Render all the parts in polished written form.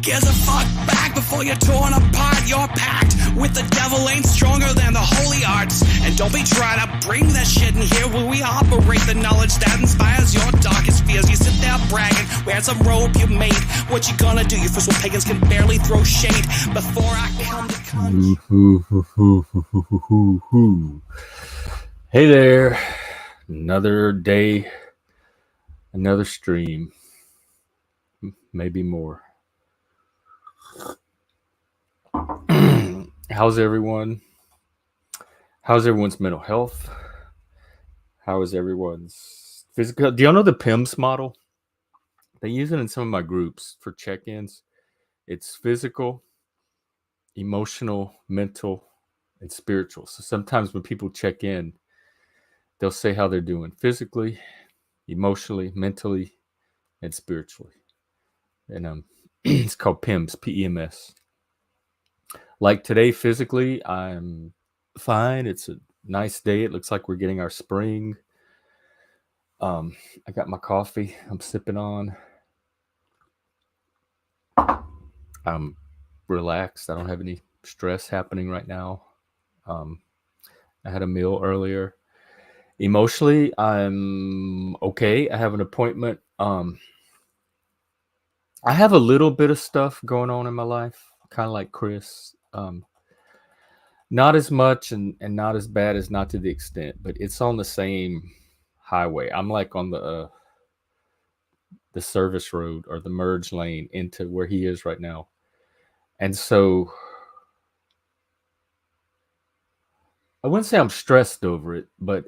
gives a fuck back before you're torn apart? Your pact with the devil ain't stronger than the holy arts. And don't be trying to bring that shit in here where we operate the knowledge that inspires your darkest fears. You sit there bragging, wearing some robe you made. What you gonna do? You first pagans can barely throw shade before I come to Hey there, another day, another stream, maybe more. How's everyone? How's everyone's mental health? How is everyone's physical? Do y'all know the PIMS model? They use it in some of my groups for check-ins. It's physical, emotional, mental, and spiritual. So sometimes when people check in, they'll say how they're doing physically, emotionally, mentally, and spiritually. And it's called PIMS, P-E-M-S. Like today, physically, I'm fine. It's a nice day. It looks like we're getting our spring. I got my coffee I'm sipping on. I'm relaxed. I don't have any stress happening right now. I had a meal earlier. Emotionally, I'm okay. I have an appointment. I have a little bit of stuff going on in my life, kind of like Chris. Not as much and not as bad as not to the extent, but it's on the same highway. I'm like on the service road or the merge lane into where he is right now. And so I wouldn't say I'm stressed over it, but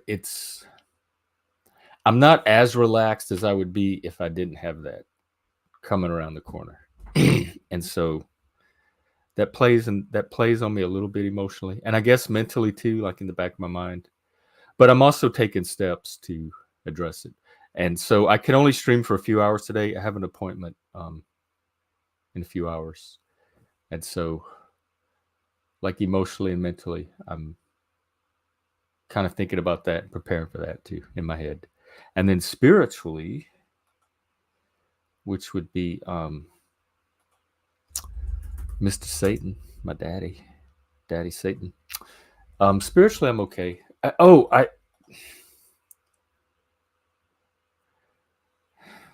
I'm not as relaxed as I would be if I didn't have that coming around the corner. And so that plays on me a little bit emotionally, and I guess mentally too, like in the back of my mind. But I'm also taking steps to address it. And so I can only stream for a few hours today. I have an appointment in a few hours. And so like emotionally and mentally, I'm kind of thinking about that and preparing for that too in my head. And then spiritually, which would be Mr. Satan, my daddy Satan. Spiritually, I'm okay.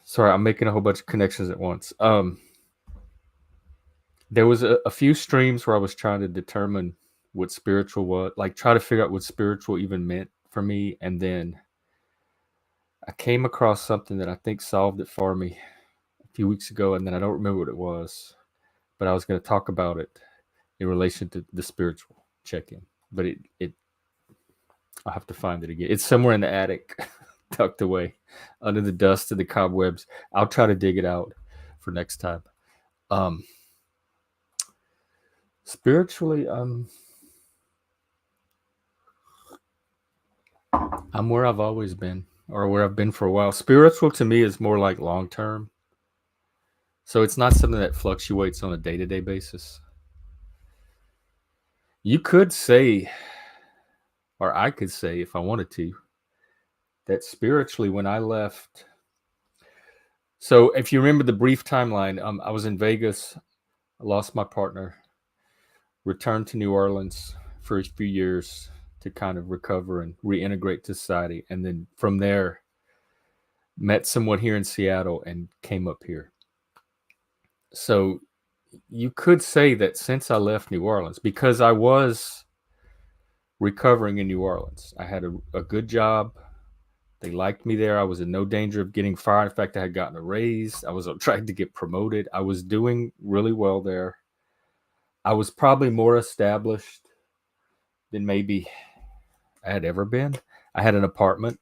Sorry, I'm making a whole bunch of connections at once. There was a few streams where I was trying to determine what spiritual was, like try to figure out what spiritual even meant for me. And then I came across something that I think solved it for me a few weeks ago. And then I don't remember what it was, but I was going to talk about it in relation to the spiritual check-in. But I'll have to find it again. It's somewhere in the attic, tucked away under the dust and the cobwebs. I'll try to dig it out for next time. Spiritually, I'm where I've always been, or where I've been for a while. Spiritual to me is more like long-term. So it's not something that fluctuates on a day-to-day basis. You could say, or I could say if I wanted to, that spiritually when I left. So if you remember the brief timeline, I was in Vegas, I lost my partner, returned to New Orleans for a few years to kind of recover and reintegrate to society. And then from there, met someone here in Seattle and came up here. So you could say that since I left New Orleans, because I was recovering in New Orleans, I had a good job. They liked me there. I was in no danger of getting fired. In fact, I had gotten a raise. I was trying to get promoted. I was doing really well there. I was probably more established than maybe I had ever been. I had an apartment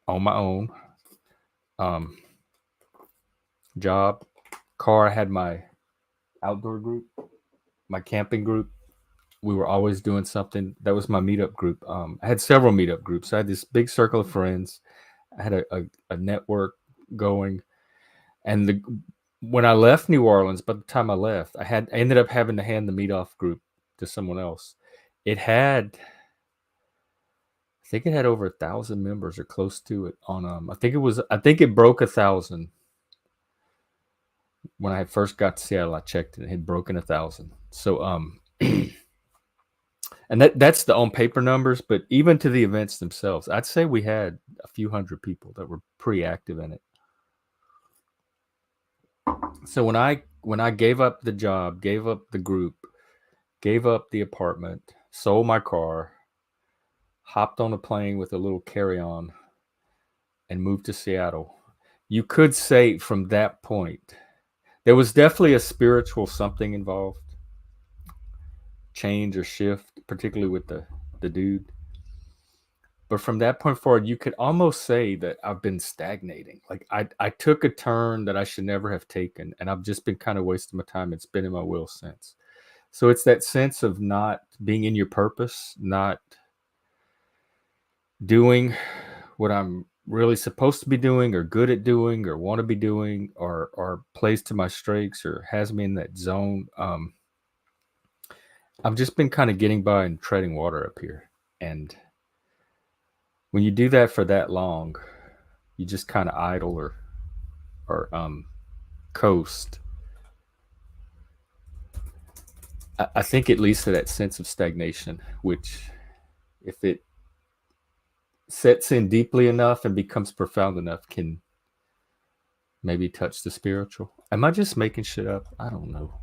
on my own, job, car. I had my outdoor group, my camping group. We were always doing something. That was my meetup group. I had several meetup groups. I had this big circle of friends. I had a network going. And when I left New Orleans, by the time I left, I ended up having to hand the meet-off group to someone else. I think it had over 1,000 members or close to it on I think it broke 1,000 when I first got to Seattle, I checked and it had broken 1,000. So and that's the on paper numbers, but even to the events themselves, I'd say we had a few hundred people that were pretty active in it. So when I gave up the job, gave up the group, gave up the apartment, sold my car, hopped on a plane with a little carry-on, and moved to Seattle, you could say from that point, there was definitely a spiritual something involved, change or shift, particularly with the dude. But from that point forward, you could almost say that I've been stagnating. Like I took a turn that I should never have taken, and I've just been kind of wasting my time and spinning my wheels since. So it's that sense of not being in your purpose, not doing what I'm really supposed to be doing or good at doing or want to be doing or plays to my strengths or has me in that zone. I've just been kind of getting by and treading water up here. And when you do that for that long, you just kind of idle or coast. I think it leads to that sense of stagnation, which if it sets in deeply enough and becomes profound enough, can maybe touch the spiritual. Am I just making shit up? I don't know.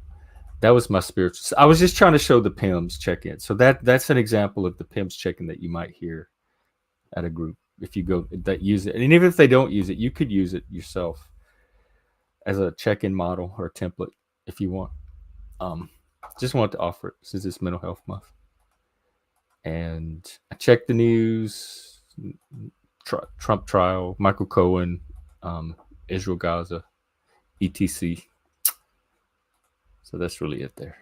That was my spiritual. I was just trying to show the PIMS check-in. So that's an example of the PIMS check-in that you might hear at a group if you go that use it. And even if they don't use it, you could use it yourself as a check-in model or a template if you want. Just wanted to offer it since it's Mental Health Month. And I checked the news, Trump trial, Michael Cohen, Israel Gaza, etc. So that's really it there.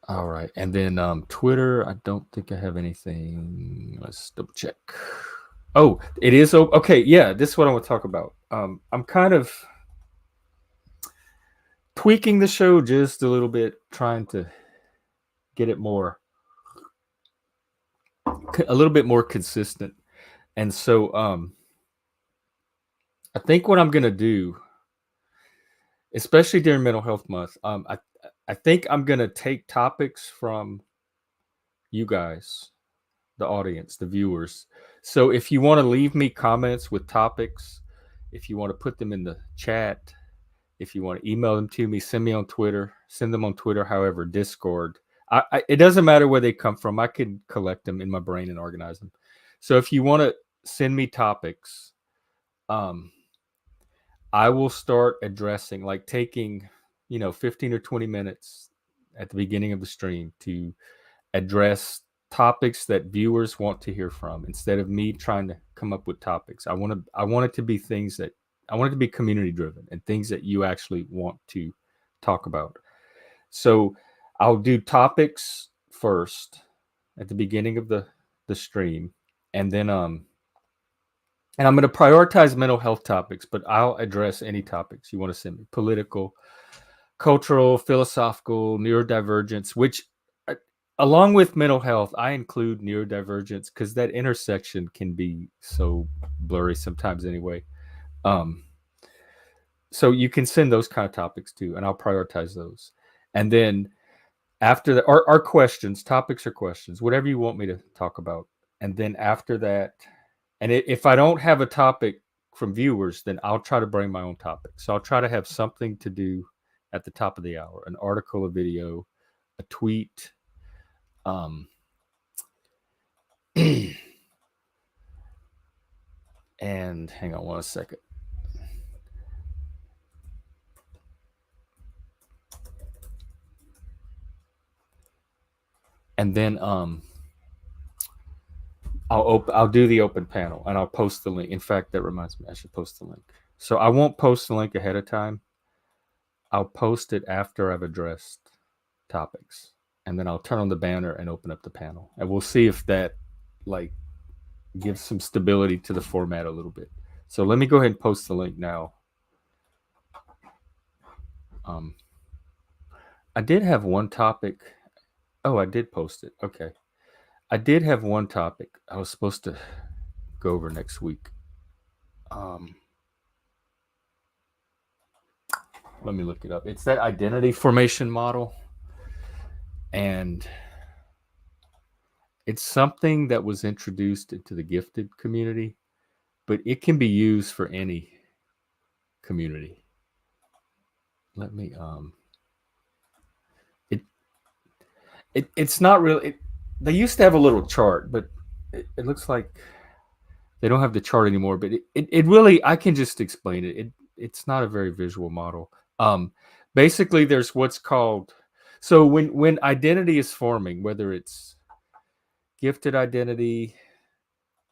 All right. And then Twitter, I don't think I have anything. Let's double check. Oh, it is. Okay. Yeah. This is what I want to talk about. I'm kind of tweaking the show just a little bit, trying to get it a little bit more consistent. And so I think what I'm going to do, especially during Mental Health Month, I think I'm going to take topics from you guys, the audience, the viewers. So if you want to leave me comments with topics, if you want to put them in the chat, if you want to email them to me, send them on Twitter, however, Discord. It doesn't matter where they come from. I can collect them in my brain and organize them. So if you want to send me topics, I will start addressing, like taking, 15 or 20 minutes at the beginning of the stream to address topics that viewers want to hear from instead of me trying to come up with topics. I want it to be things that I want it to be community driven and things that you actually want to talk about. So I'll do topics first at the beginning of the stream, and then and I'm going to prioritize mental health topics, but I'll address any topics you want to send me: political, cultural, philosophical, neurodivergence, which along with mental health, I include neurodivergence because that intersection can be so blurry sometimes anyway. So you can send those kind of topics too, and I'll prioritize those. And then after that, our questions, topics or questions, whatever you want me to talk about. And then after that, and if I don't have a topic from viewers, then I'll try to bring my own topic. So I'll try to have something to do at the top of the hour: an article, a video, a tweet, and hang on one second. And then I'll do the open panel and I'll post the link. In fact, that reminds me, I should post the link. So I won't post the link ahead of time. I'll post it after I've addressed topics, and then I'll turn on the banner and open up the panel, and we'll see if that like gives some stability to the format a little bit. So let me go ahead and post the link now. I did have one topic. Oh, I did post it. Okay. I did have one topic I was supposed to go over next week. Let me look it up. It's that identity formation model. And it's something that was introduced into the gifted community, but it can be used for any community. Let me it's not really they used to have a little chart, but it looks like they don't have the chart anymore, but it really, I can just explain it. It's not a very visual model. Basically there's what's called, so when identity is forming, whether it's gifted identity,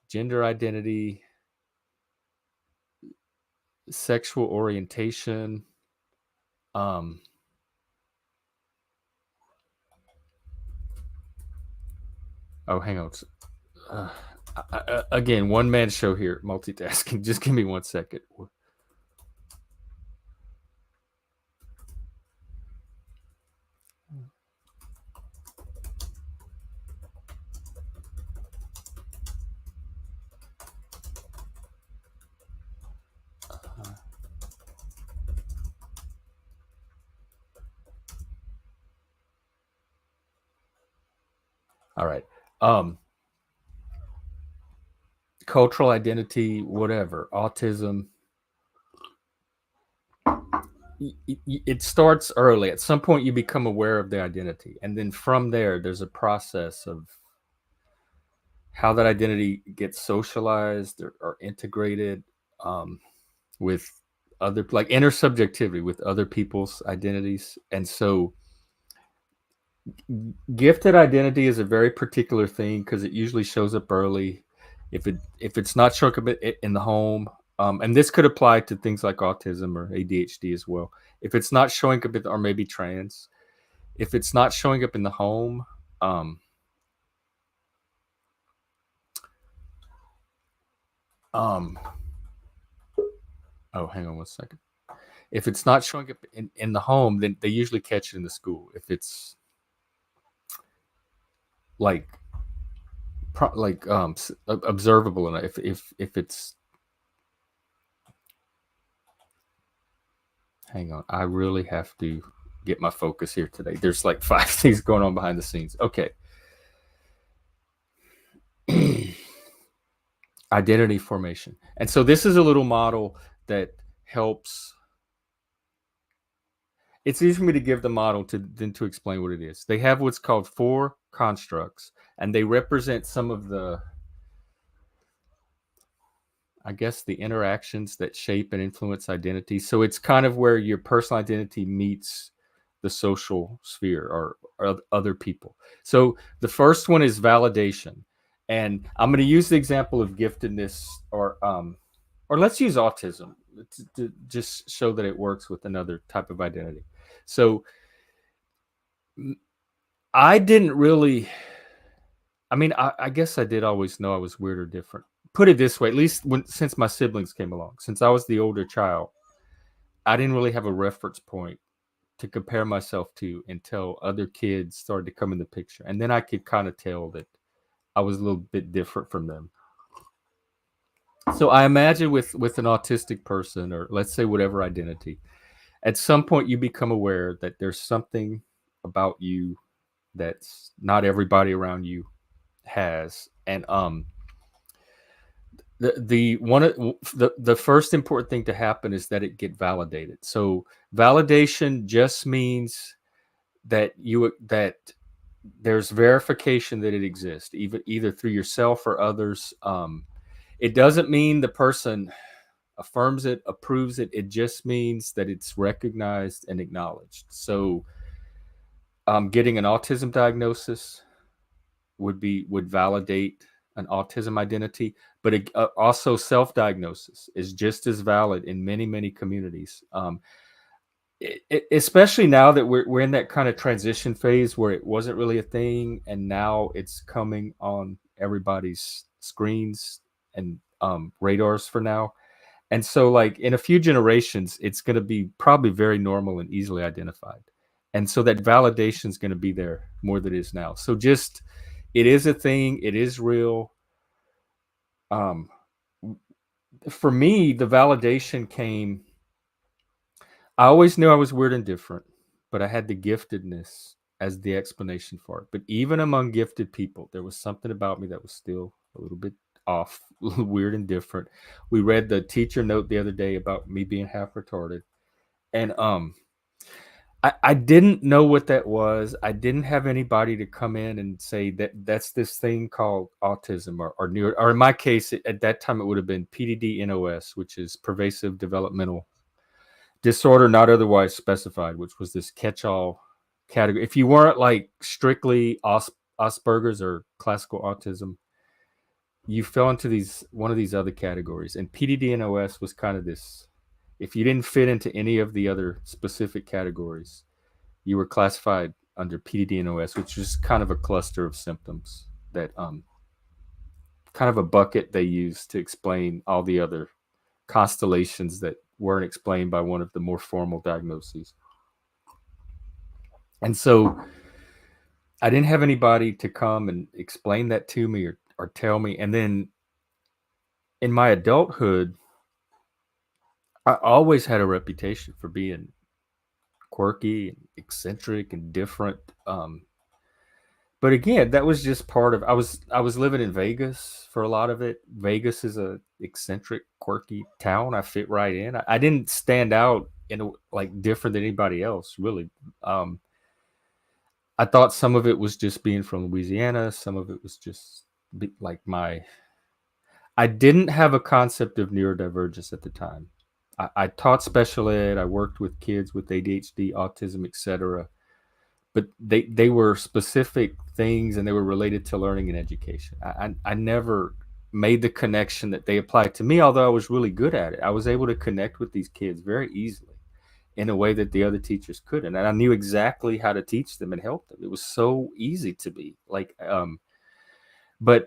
gender identity, sexual orientation, oh, hang on. Again, one man show here, multitasking. Just give me 1 second. All right. Cultural identity, whatever, autism. It starts early. At some point, you become aware of the identity. And then from there, there's a process of how that identity gets socialized or integrated with other, like intersubjectivity with other people's identities. And so gifted identity is a very particular thing because it usually shows up early. If it's not showing up in the home, and this could apply to things like autism or ADHD as well. If it's not showing up or maybe trans, if it's not showing up in the home, oh, hang on 1 second. If it's not showing up in the home, then they usually catch it in the school. If it's like observable enough, if it's, hang on, I really have to get my focus here today. There's like 5 things going on behind the scenes. Okay. Identity formation. And so this is a little model that helps. It's easy for me to give the model than to explain what it is. They have what's called 4 constructs, and they represent some of the, I guess, the interactions that shape and influence identity. So it's kind of where your personal identity meets the social sphere or other people. So the first one is validation. And I'm going to use the example of giftedness or let's use autism to just show that it works with another type of identity. So I didn't really, I mean, I guess I did always know I was weird or different. Put it this way, at least since my siblings came along, since I was the older child, I didn't really have a reference point to compare myself to until other kids started to come in the picture. And then I could kind of tell that I was a little bit different from them. So I imagine with an autistic person, or let's say whatever identity, at some point you become aware that there's something about you that's not everybody around you has. And the first important thing to happen is that it get validated. So validation just means that there's verification that it exists, either through yourself or others. It doesn't mean the person affirms it, approves it. It just means that it's recognized and acknowledged. So getting an autism diagnosis would validate an autism identity, but also self-diagnosis is just as valid in many, many communities. Especially now that we're in that kind of transition phase where it wasn't really a thing, and now it's coming on everybody's screens and radars for now. And so like in a few generations, it's going to be probably very normal and easily identified. And so that validation is going to be there more than it is now. So just it is a thing. It is real. For me, the validation came. I always knew I was weird and different, but I had the giftedness as the explanation for it. But even among gifted people, there was something about me that was still a little bit off, weird and different. We read the teacher note the other day about me being half retarded, and I didn't know what that was. I didn't have anybody to come in and say that that's this thing called autism or in my case, at that time, it would have been PDD-NOS, which is pervasive developmental disorder not otherwise specified, which was this catch-all category. If you weren't like strictly Asperger's or classical autism, you fell into one of these other categories. And PDD-NOS was kind of this. If you didn't fit into any of the other specific categories, you were classified under PDD-NOS, which is kind of a cluster of symptoms that kind of a bucket they use to explain all the other constellations that weren't explained by one of the more formal diagnoses. And so I didn't have anybody to come and explain that to me or tell me. And then in my adulthood, I always had a reputation for being quirky and eccentric and different. But again, that was just part of. I was living in Vegas for a lot of it. Vegas is a eccentric, quirky town. I fit right in. I didn't stand out like different than anybody else, really. I thought some of it was just being from Louisiana. Some of it was just like I didn't have a concept of neurodivergence at the time. I taught special ed. I worked with kids with ADHD, autism, etc. But they were specific things, and they were related to learning and education. I never made the connection that they applied to me, although I was really good at it. I was able to connect with these kids very easily in a way that the other teachers couldn't. And I knew exactly how to teach them and help them. It was so easy to be like, but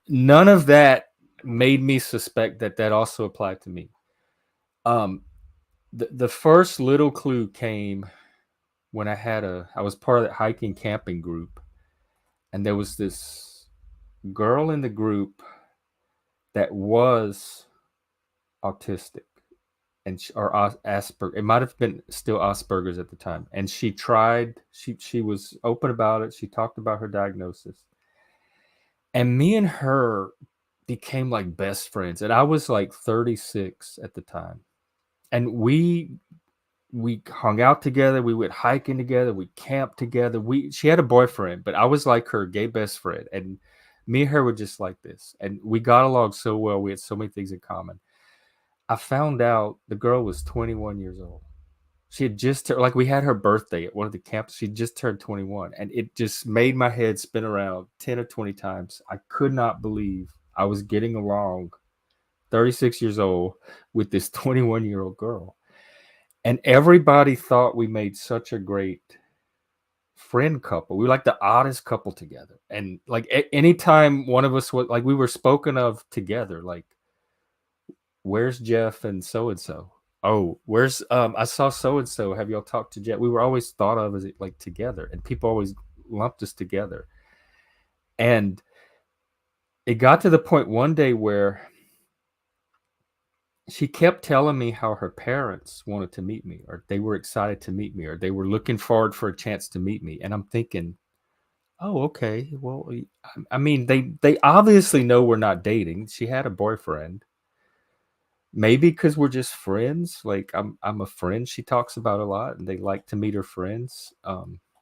none of that made me suspect that also applied to me. The first little clue came when I was part of that hiking camping group, and there was this girl in the group that was autistic or Asperger. It might have been still Asperger's at the time. And she was open about it. She talked about her diagnosis. And me and her became like best friends. And I was like 36 at the time. And we hung out together. We went hiking together. We camped together. She had a boyfriend, but I was like her gay best friend. And me and her were just like this. And we got along so well. We had so many things in common. I found out the girl was 21 years old. She had just like we had her birthday at one of the camps. She just turned 21, and it just made my head spin around 10 or 20 times. I could not believe I was getting along 36 years old with this 21-year-old girl. And everybody thought we made such a great friend couple. We were like the oddest couple together. And like anytime one of us was like, we were spoken of together, like, where's Jeff and so? Oh, where's I saw so and so. Have y'all talked to Jeff? We were always thought of as like together, and people always lumped us together. And it got to the point one day where she kept telling me how her parents wanted to meet me, or they were excited to meet me, or they were looking forward for a chance to meet me. And I'm thinking, oh, okay. Well, I mean, they obviously know we're not dating. She had a boyfriend. Maybe because we're just friends. Like I'm a friend she talks about a lot, and they like to meet her friends.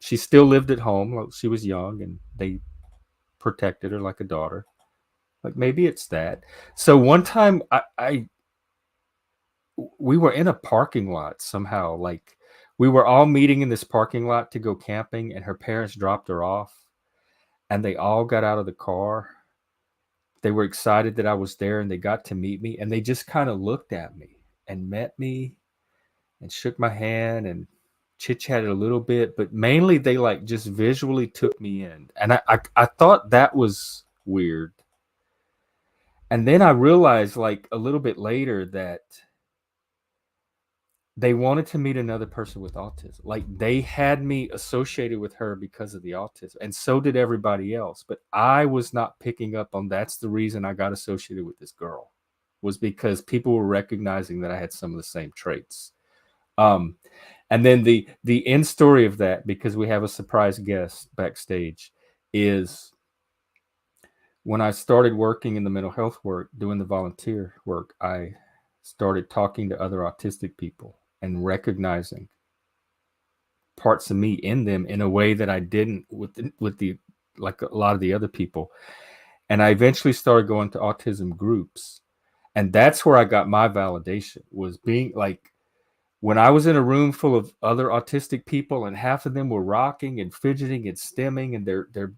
She still lived at home. She was young, and they protected her like a daughter. Like maybe it's that. So one time we were in a parking lot somehow. Like we were all meeting in this parking lot to go camping, and her parents dropped her off, and they all got out of the car. They were excited that I was there, and they got to meet me, and they just kind of looked at me and met me and shook my hand and chit-chatted a little bit, but mainly they like just visually took me in. And I thought that was weird. And then I realized like a little bit later that they wanted to meet another person with autism. Like they had me associated with her because of the autism, and so did everybody else. But I was not picking up on that's the reason I got associated with this girl, was because people were recognizing that I had some of the same traits. And then the end story of that, because we have a surprise guest backstage, is when I started working in the mental health work, doing the volunteer work, I started talking to other autistic people and recognizing parts of me in them in a way that I didn't with the like a lot of the other people. And I eventually started going to autism groups, and that's where I got my validation, was being like, when I was in a room full of other autistic people and half of them were rocking and fidgeting and stimming, and their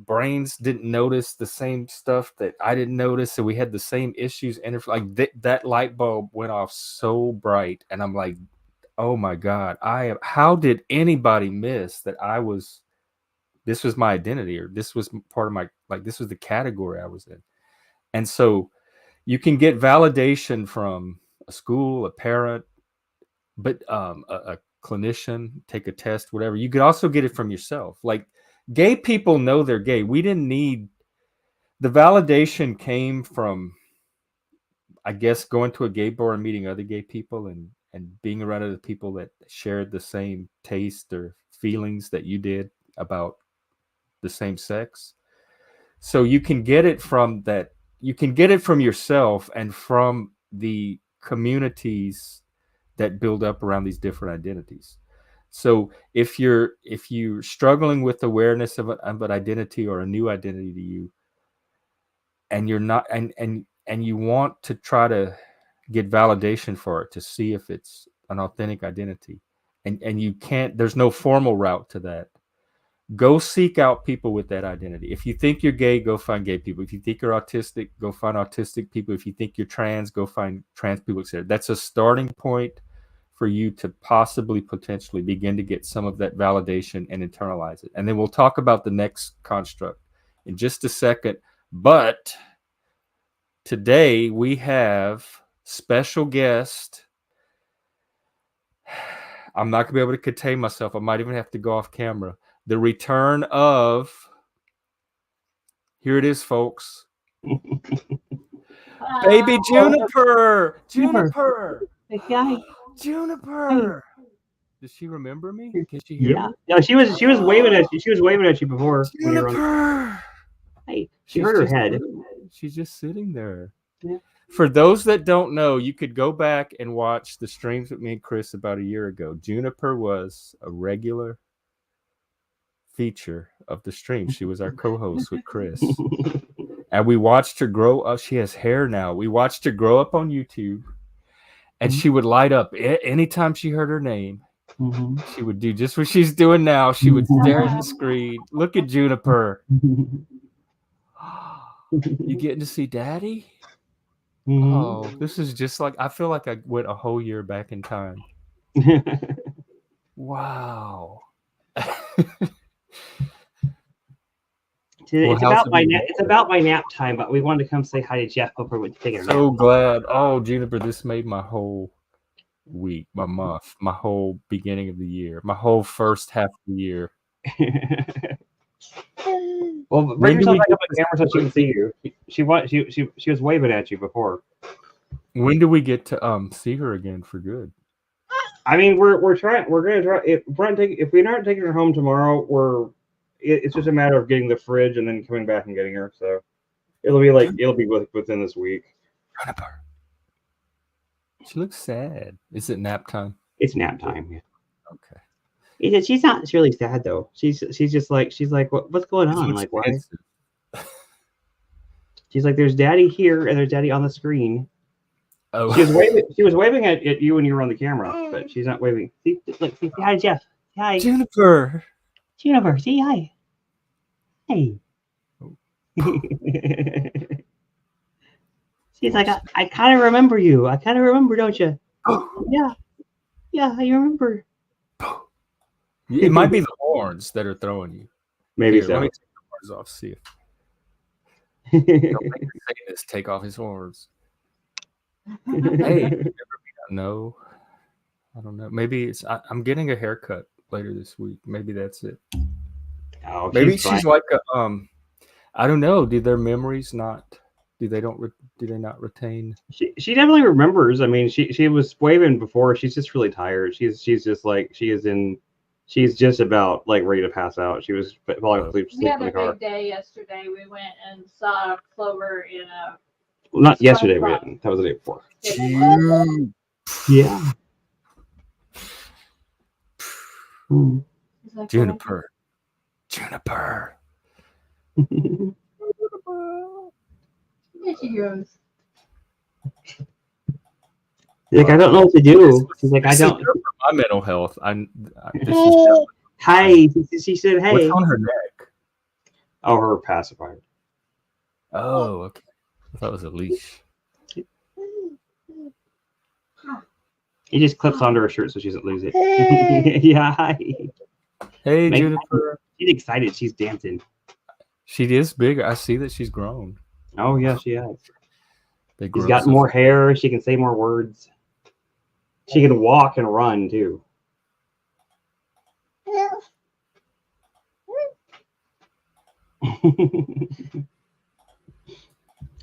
brains didn't notice the same stuff that I didn't notice, so we had the same issues, and like that light bulb went off so bright, and I'm like, oh my God, how did anybody miss that this was my identity, or this was part of my, like, this was the category I was in. And so you can get validation from a school, a parent, but a clinician, take a test, whatever. You could also get it from yourself. Like, gay people know they're gay. We didn't need, the validation came from, I guess, going to a gay bar and meeting other gay people, and being around other people that shared the same taste or feelings that you did about the same sex. So you can get it from that. You can get it from yourself and from the communities that build up around these different identities. So if you're struggling with awareness of an identity or a new identity to you, and you're not, and you want to try to get validation for it to see if it's an authentic identity, and you can't, there's no formal route to that, go seek out people with that identity. If you think you're gay, go find gay people. If you think you're autistic, go find autistic people. If you think you're trans, go find trans people, etc. That's a starting point for you to potentially begin to get some of that validation and internalize it. And then we'll talk about the next construct in just a second. But today we have special guest. I'm not going to be able to contain myself. I might even have to go off camera. The return of, here it is, folks. Baby Juniper. Juniper. Hi. Juniper. Does she remember me? Can she hear me? No, she was waving at you. She was waving at you before. Juniper. Hey, she heard her head. She's just sitting there. Yeah. For those that don't know, you could go back and watch the streams with me and Chris about a year ago. Juniper was a regular feature of the stream. She was our co-host with Chris. And we watched her grow up. She has hair now. We watched her grow up on YouTube. And she would light up anytime she heard her name. She would do just what she's doing now. She would stare at the screen. Look at Juniper. You getting to see Daddy? Oh, this is just like, I feel like I went a whole year back in time. Wow. It's about my nap time, but we wanted to come say hi to Jeff before we take a nap. So glad. Oh, Juniper, this made my whole week, my month, my whole beginning of the year, my whole first half of the year. Well, bring yourself back up on camera so she can see you. She was waving at you before. When do we get to see her again for good? I mean, we're gonna try. If we're not taking her home tomorrow, it's just a matter of getting the fridge and then coming back and getting her. So it'll be within this week. She looks sad. Is it nap time? It's nap time. Yeah. Okay. She's not really sad though. She's just like what's going on? Like, why? She's like, there's Daddy here and there's Daddy on the screen. Oh, she was waving at you when you were on the camera, but she's not waving. See, look, say hi, Jeff. Hi, Juniper. Juniper, say hi. Hey. She's like, I kind of remember you. I kind of remember, don't you? Yeah, I remember. It might be the horns that are throwing you. Maybe Here, so. Let me take the horns off. See if. Don't make me say this. Take off his horns. Hey, no. I don't know. Maybe it's I'm getting a haircut later this week. Maybe that's it. Oh, Maybe fine. she's like a I don't know. Do their memories not? Do they not retain? She definitely remembers. I mean, she was waving before. She's just really tired. She's just like she's just about like ready to pass out. She was falling asleep We had in a the car. big day yesterday. We went and saw Clover in a. Well, not yesterday. SpongeBob. That was the day before. Yeah. Hmm. Is that Juniper. Juniper. There she goes. Like, I don't know what to do. She's like, I This is don't. good for my mental health. This is Hi. She said, hey. what's on her neck? Oh, her pacifier. Oh, okay. I thought it was a leash. He just clips onto her shirt so she doesn't lose it. Yeah. Hi. Hey, Make- Juniper. She's excited. She's dancing. She is bigger. I see that she's grown. Oh yeah, she has. They She's grow got so more fast. hair. She can say more words. She can walk and run too.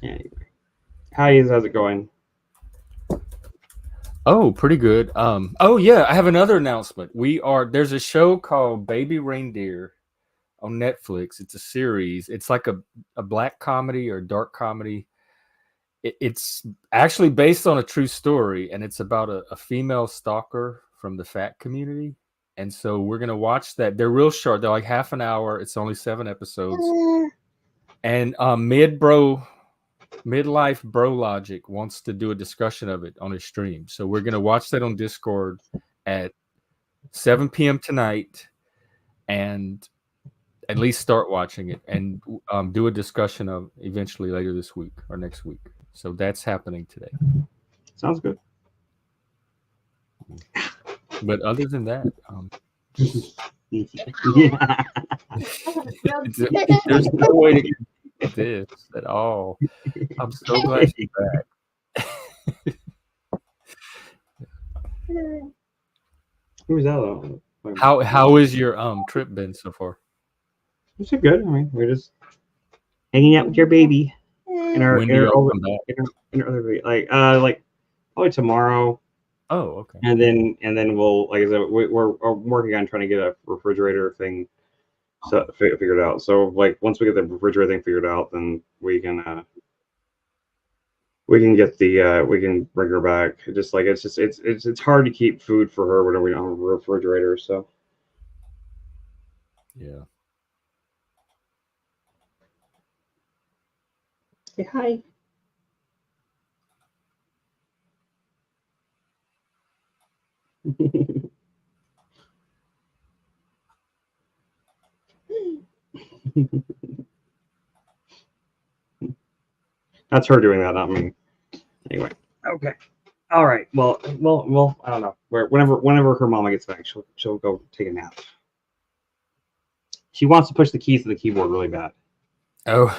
Anyway, how's it going? Oh, pretty good. Oh yeah, I have another announcement. There's a show called Baby Reindeer on Netflix. It's a series. It's like a black comedy or dark comedy. It's actually based on a true story, and it's about a female stalker from the fat community. And so we're gonna watch that. They're real short. They're like half an hour. It's only 7 episodes. And Midlife Bro Logic wants to do a discussion of it on his stream. So we're going to watch that on Discord at 7 p.m. tonight and at least start watching it and do a discussion of eventually later this week or next week. So that's happening today. Sounds good. But other than that, Yeah. there's no way to get this at all. I'm so glad you're back. Who's that? How is your trip been so far? It's good. I mean, we're just hanging out with your baby and our When do y'all come back? in our other baby. Like probably tomorrow. Oh, okay. And then we'll, like I said, we're working on trying to get a refrigerator thing figured out. So like once we get the refrigerator thing figured out, then we can get the we can bring her back. Just like it's hard to keep food for her when we don't have a refrigerator. So Yeah. say hi. That's her doing that, not me. Anyway, okay, all right. Well, I don't know. Whenever her mama gets back, she'll go take a nap. She wants to push the keys to the keyboard really bad. Oh.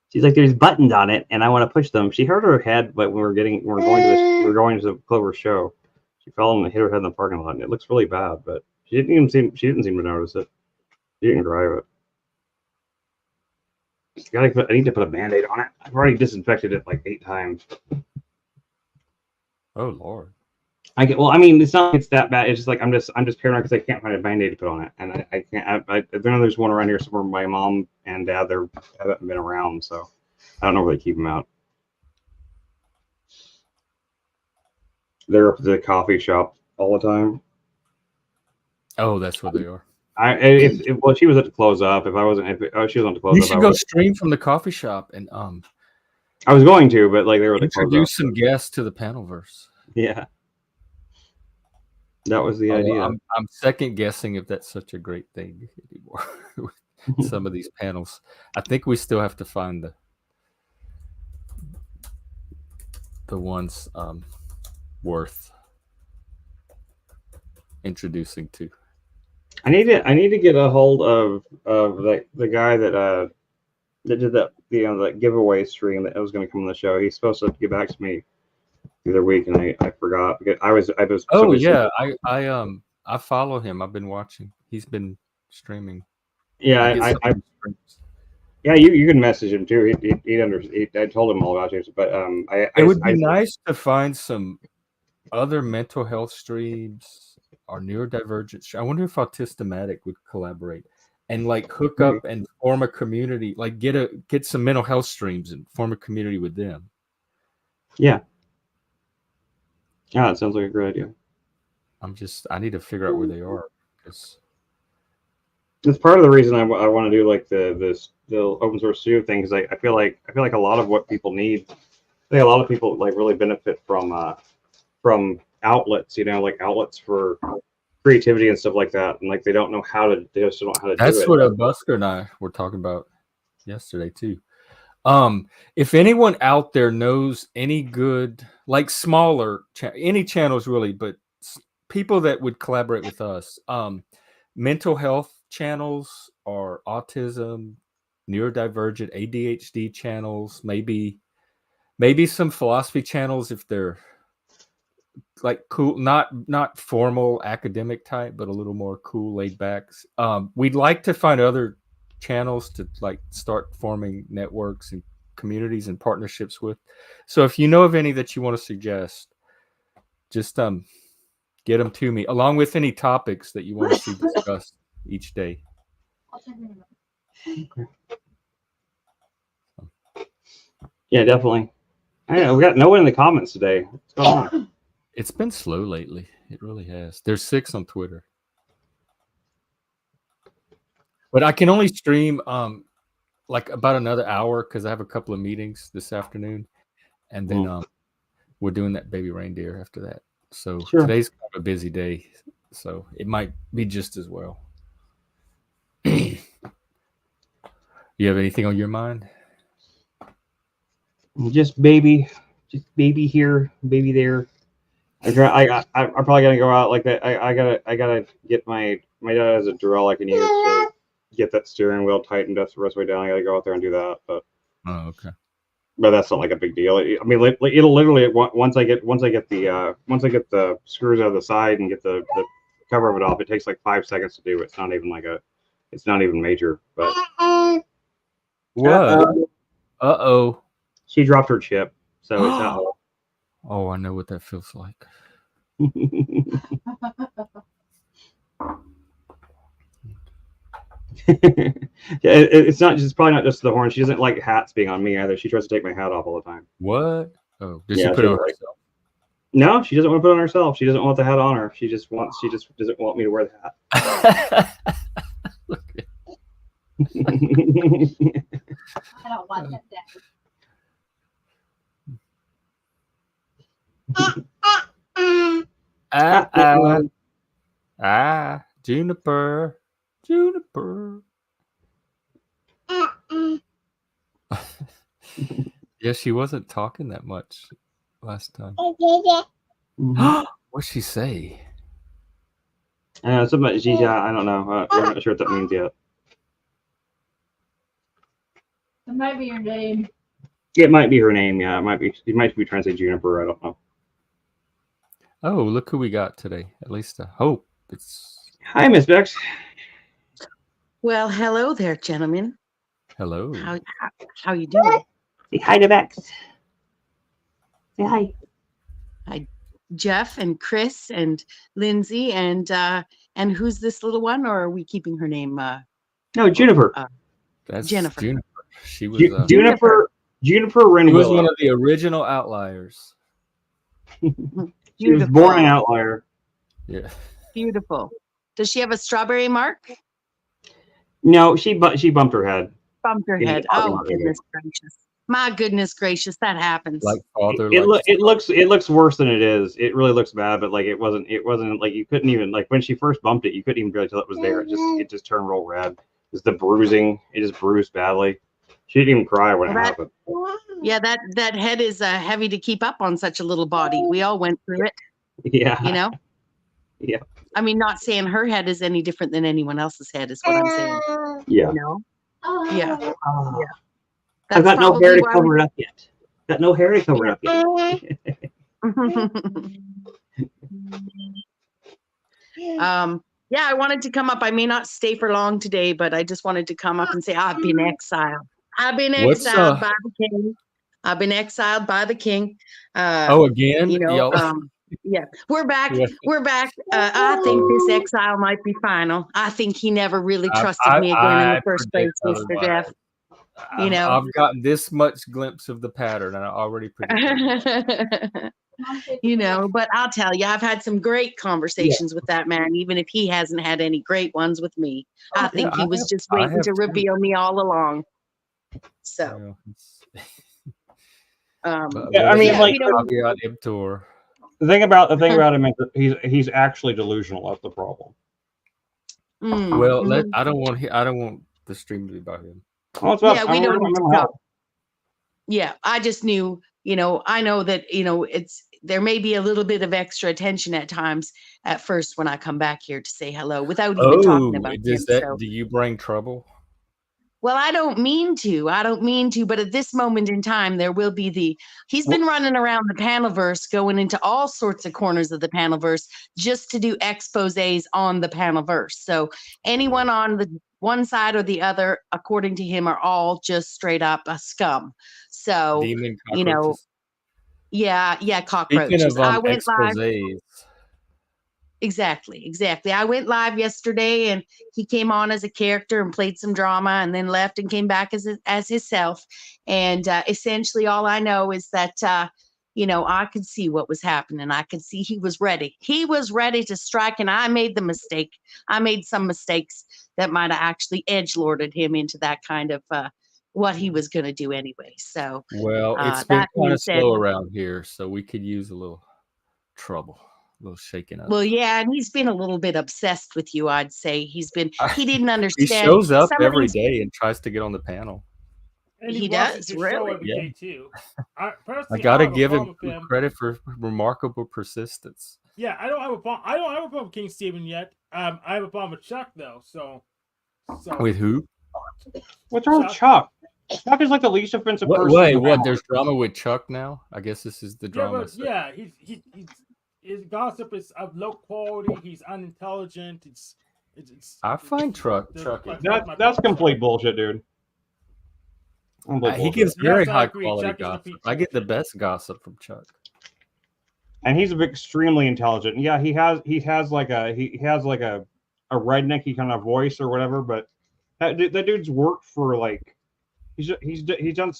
She's like, there's buttons on it, and I want to push them. She hurt her head, but when we were going to the Clover show. She fell and hit her head in the parking lot, and it looks really bad. But she didn't seem to notice it. She didn't drive it. I need to put a Band-Aid on it. I've already disinfected it like 8 times. Oh Lord. Well, I mean, it's not like it's that bad. It's just like I'm just paranoid because I can't find a Band-Aid to put on it, and I can't. I know there's one around here somewhere. My mom and dad haven't been around, so I don't know where they keep them out. They're up at the coffee shop all the time. Oh, that's what they are. Well, she was at to close up. She was on to close You up. should go stream from the coffee shop and I was going to, but like they were introduce some guests to the Panelverse. Yeah, that was the idea. I'm second guessing if that's such a great thing anymore. With some of these panels, I think we still have to find the ones worth introducing to. I need to get a hold of the guy that did that that giveaway stream that was going to come on the show. He's supposed to get back to me the other week, and I forgot because I was. Oh yeah, I follow him. I've been watching. He's been streaming. Yeah, yeah. You can message him too. I told him all about you, but it would be nice to find some other mental health streams or neurodivergence. I wonder if Autistic would collaborate and like hook up and form a community. Like get some mental health streams and form a community with them. Yeah. Yeah, that sounds like a great idea. I need to figure out where they are. It's part of the reason I want to do like the open source studio thing, because I feel like a lot of what people need, I think a lot of people like really benefit from outlets, like outlets for creativity and stuff like that, and like they just don't know how to do it. That's what Busker and I were talking about yesterday too. If anyone out there knows any good, like smaller any channels really, but people that would collaborate with us, mental health channels or autism, neurodivergent, ADHD channels, maybe some philosophy channels if they're like cool, not formal academic type, but a little more cool, laid back. We'd like to find other channels to like start forming networks and communities and partnerships with. So if you know of any that you want to suggest, just get them to me, along with any topics that you want to see discussed each day. Okay. Yeah, definitely. I know we got no one in the comments today. What's going on? It's been slow lately. It really has. There's 6 on Twitter, but I can only stream like about another hour because I have a couple of meetings this afternoon, and then we're doing that baby reindeer after that. So today's kind of a busy day, so it might be just as well. You have anything on your mind? Just baby here, baby there. I'm probably gonna go out like that. I gotta get my dad has a drill I can use to get that steering wheel tightened up the rest of the way down. I gotta go out there and do that. But okay. But that's not like a big deal. I mean, it'll literally once I get the screws out of the side and get the cover of it off, it takes like 5 seconds to do. It's not even major. But what? Uh-oh. She dropped her chip, so it's not. Oh, I know what that feels like. It's probably not just the horn. She doesn't like hats being on me either. She tries to take my hat off all the time. What? Oh, does she put it on herself? No, she doesn't want to put it on herself. She doesn't want the hat on her. She just doesn't want me to wear the hat. I don't want that down. Juniper. Yeah, she wasn't talking that much last time. What'd she say? Something about Gigi. I don't know. I'm not sure what that means yet. It might be your name. It might be her name. Yeah, it might be. She might be trying to say Juniper. I don't know. Oh, look who we got today. At least I hope it's. Hi, Miss Bex. Well, hello there, gentlemen. Hello. How you doing? Say hi to Bex. Say hi. Hi, Jeff and Chris and Lindsay and who's this little one? Or are we keeping her name? No, Juniper. That's Jennifer. Juniper. She was Juniper Renwillow. She was one of the original Outliers. She was born an outlier. Yeah. Beautiful. Does she have a strawberry mark? No, she bumped her head. Bumped her head. Oh, goodness gracious. My goodness gracious, that happens. Like father. It looks worse than it is. It really looks bad, but like it wasn't like you couldn't even like when she first bumped it, you couldn't even really tell it was there. It just turned real red. It's the bruising. It just bruised badly. She didn't even cry when it happened. Yeah, that head is heavy to keep up on such a little body. We all went through it. Yeah. You know? Yeah. I mean, not saying her head is any different than anyone else's head is what I'm saying. Yeah. You know? Yeah. Yeah. I've got no hair to cover it up yet. Got no hair to cover it up yet. Yeah, I wanted to come up. I may not stay for long today, but I just wanted to come up and say I've been exiled. I've been What's, exiled by the king. I've been exiled by the king. again? You know, Y'all, yeah, we're back. Yeah. We're back. I think this exile might be final. I think he never really trusted me again in the first place, predict Mr. Jeff. You know, I've gotten this much glimpse of the pattern, and I already predicted. you know, but I'll tell you, I've had some great conversations with that man, even if he hasn't had any great ones with me. I think he was just waiting to reveal me all along. So, I mean, yeah, like, you know, caveat emptor. the thing about him is that he's actually delusional. That's the problem. Well, I don't want the stream to be about him. Well, it's about, yeah, we don't need to mental talk. health. Yeah, I just knew, you know, I know that, you know, there may be a little bit of extra attention at times at first when I come back here to say hello without even talking about him. So, do you bring trouble? well, I don't mean to, but at this moment in time, there will be he's been running around the Panelverse, going into all sorts of corners of the Panelverse just to do exposés on the Panelverse. So anyone on the one side or the other, according to him, are all just straight up a scum. So, Demon you know, cockroaches. yeah, cockroaches. Speaking of I went live. exposés, Exactly. I went live yesterday, and he came on as a character and played some drama, and then left and came back as himself. And essentially, all I know is that you know, I could see what was happening. I could see he was ready. He was ready to strike, and I made the mistake. I made some mistakes that might have actually edgelorded him into that kind of what he was going to do anyway. So, well, it's been kind of slow around here, so we could use a little trouble. A little shaking up. Well, yeah, and he's been a little bit obsessed with you, I'd say. He didn't understand. He shows up every day and tries to get on the panel. And he does, your really? show every day too. I gotta give him credit for remarkable persistence. Yeah, I don't have a problem with King Steven yet. I have a problem with Chuck though. So with who? What's wrong with Chuck? Chuck is like the least offensive person. Wait, what? There's drama with Chuck now? I guess this is the drama. Yeah, his gossip is of low quality. He's unintelligent. I find Chuck. That's complete bullshit, dude. He gives very high quality gossip. I get the best gossip from Chuck. And he's extremely intelligent. Yeah, he has like a rednecky kind of voice or whatever. But that dude's worked for like he's done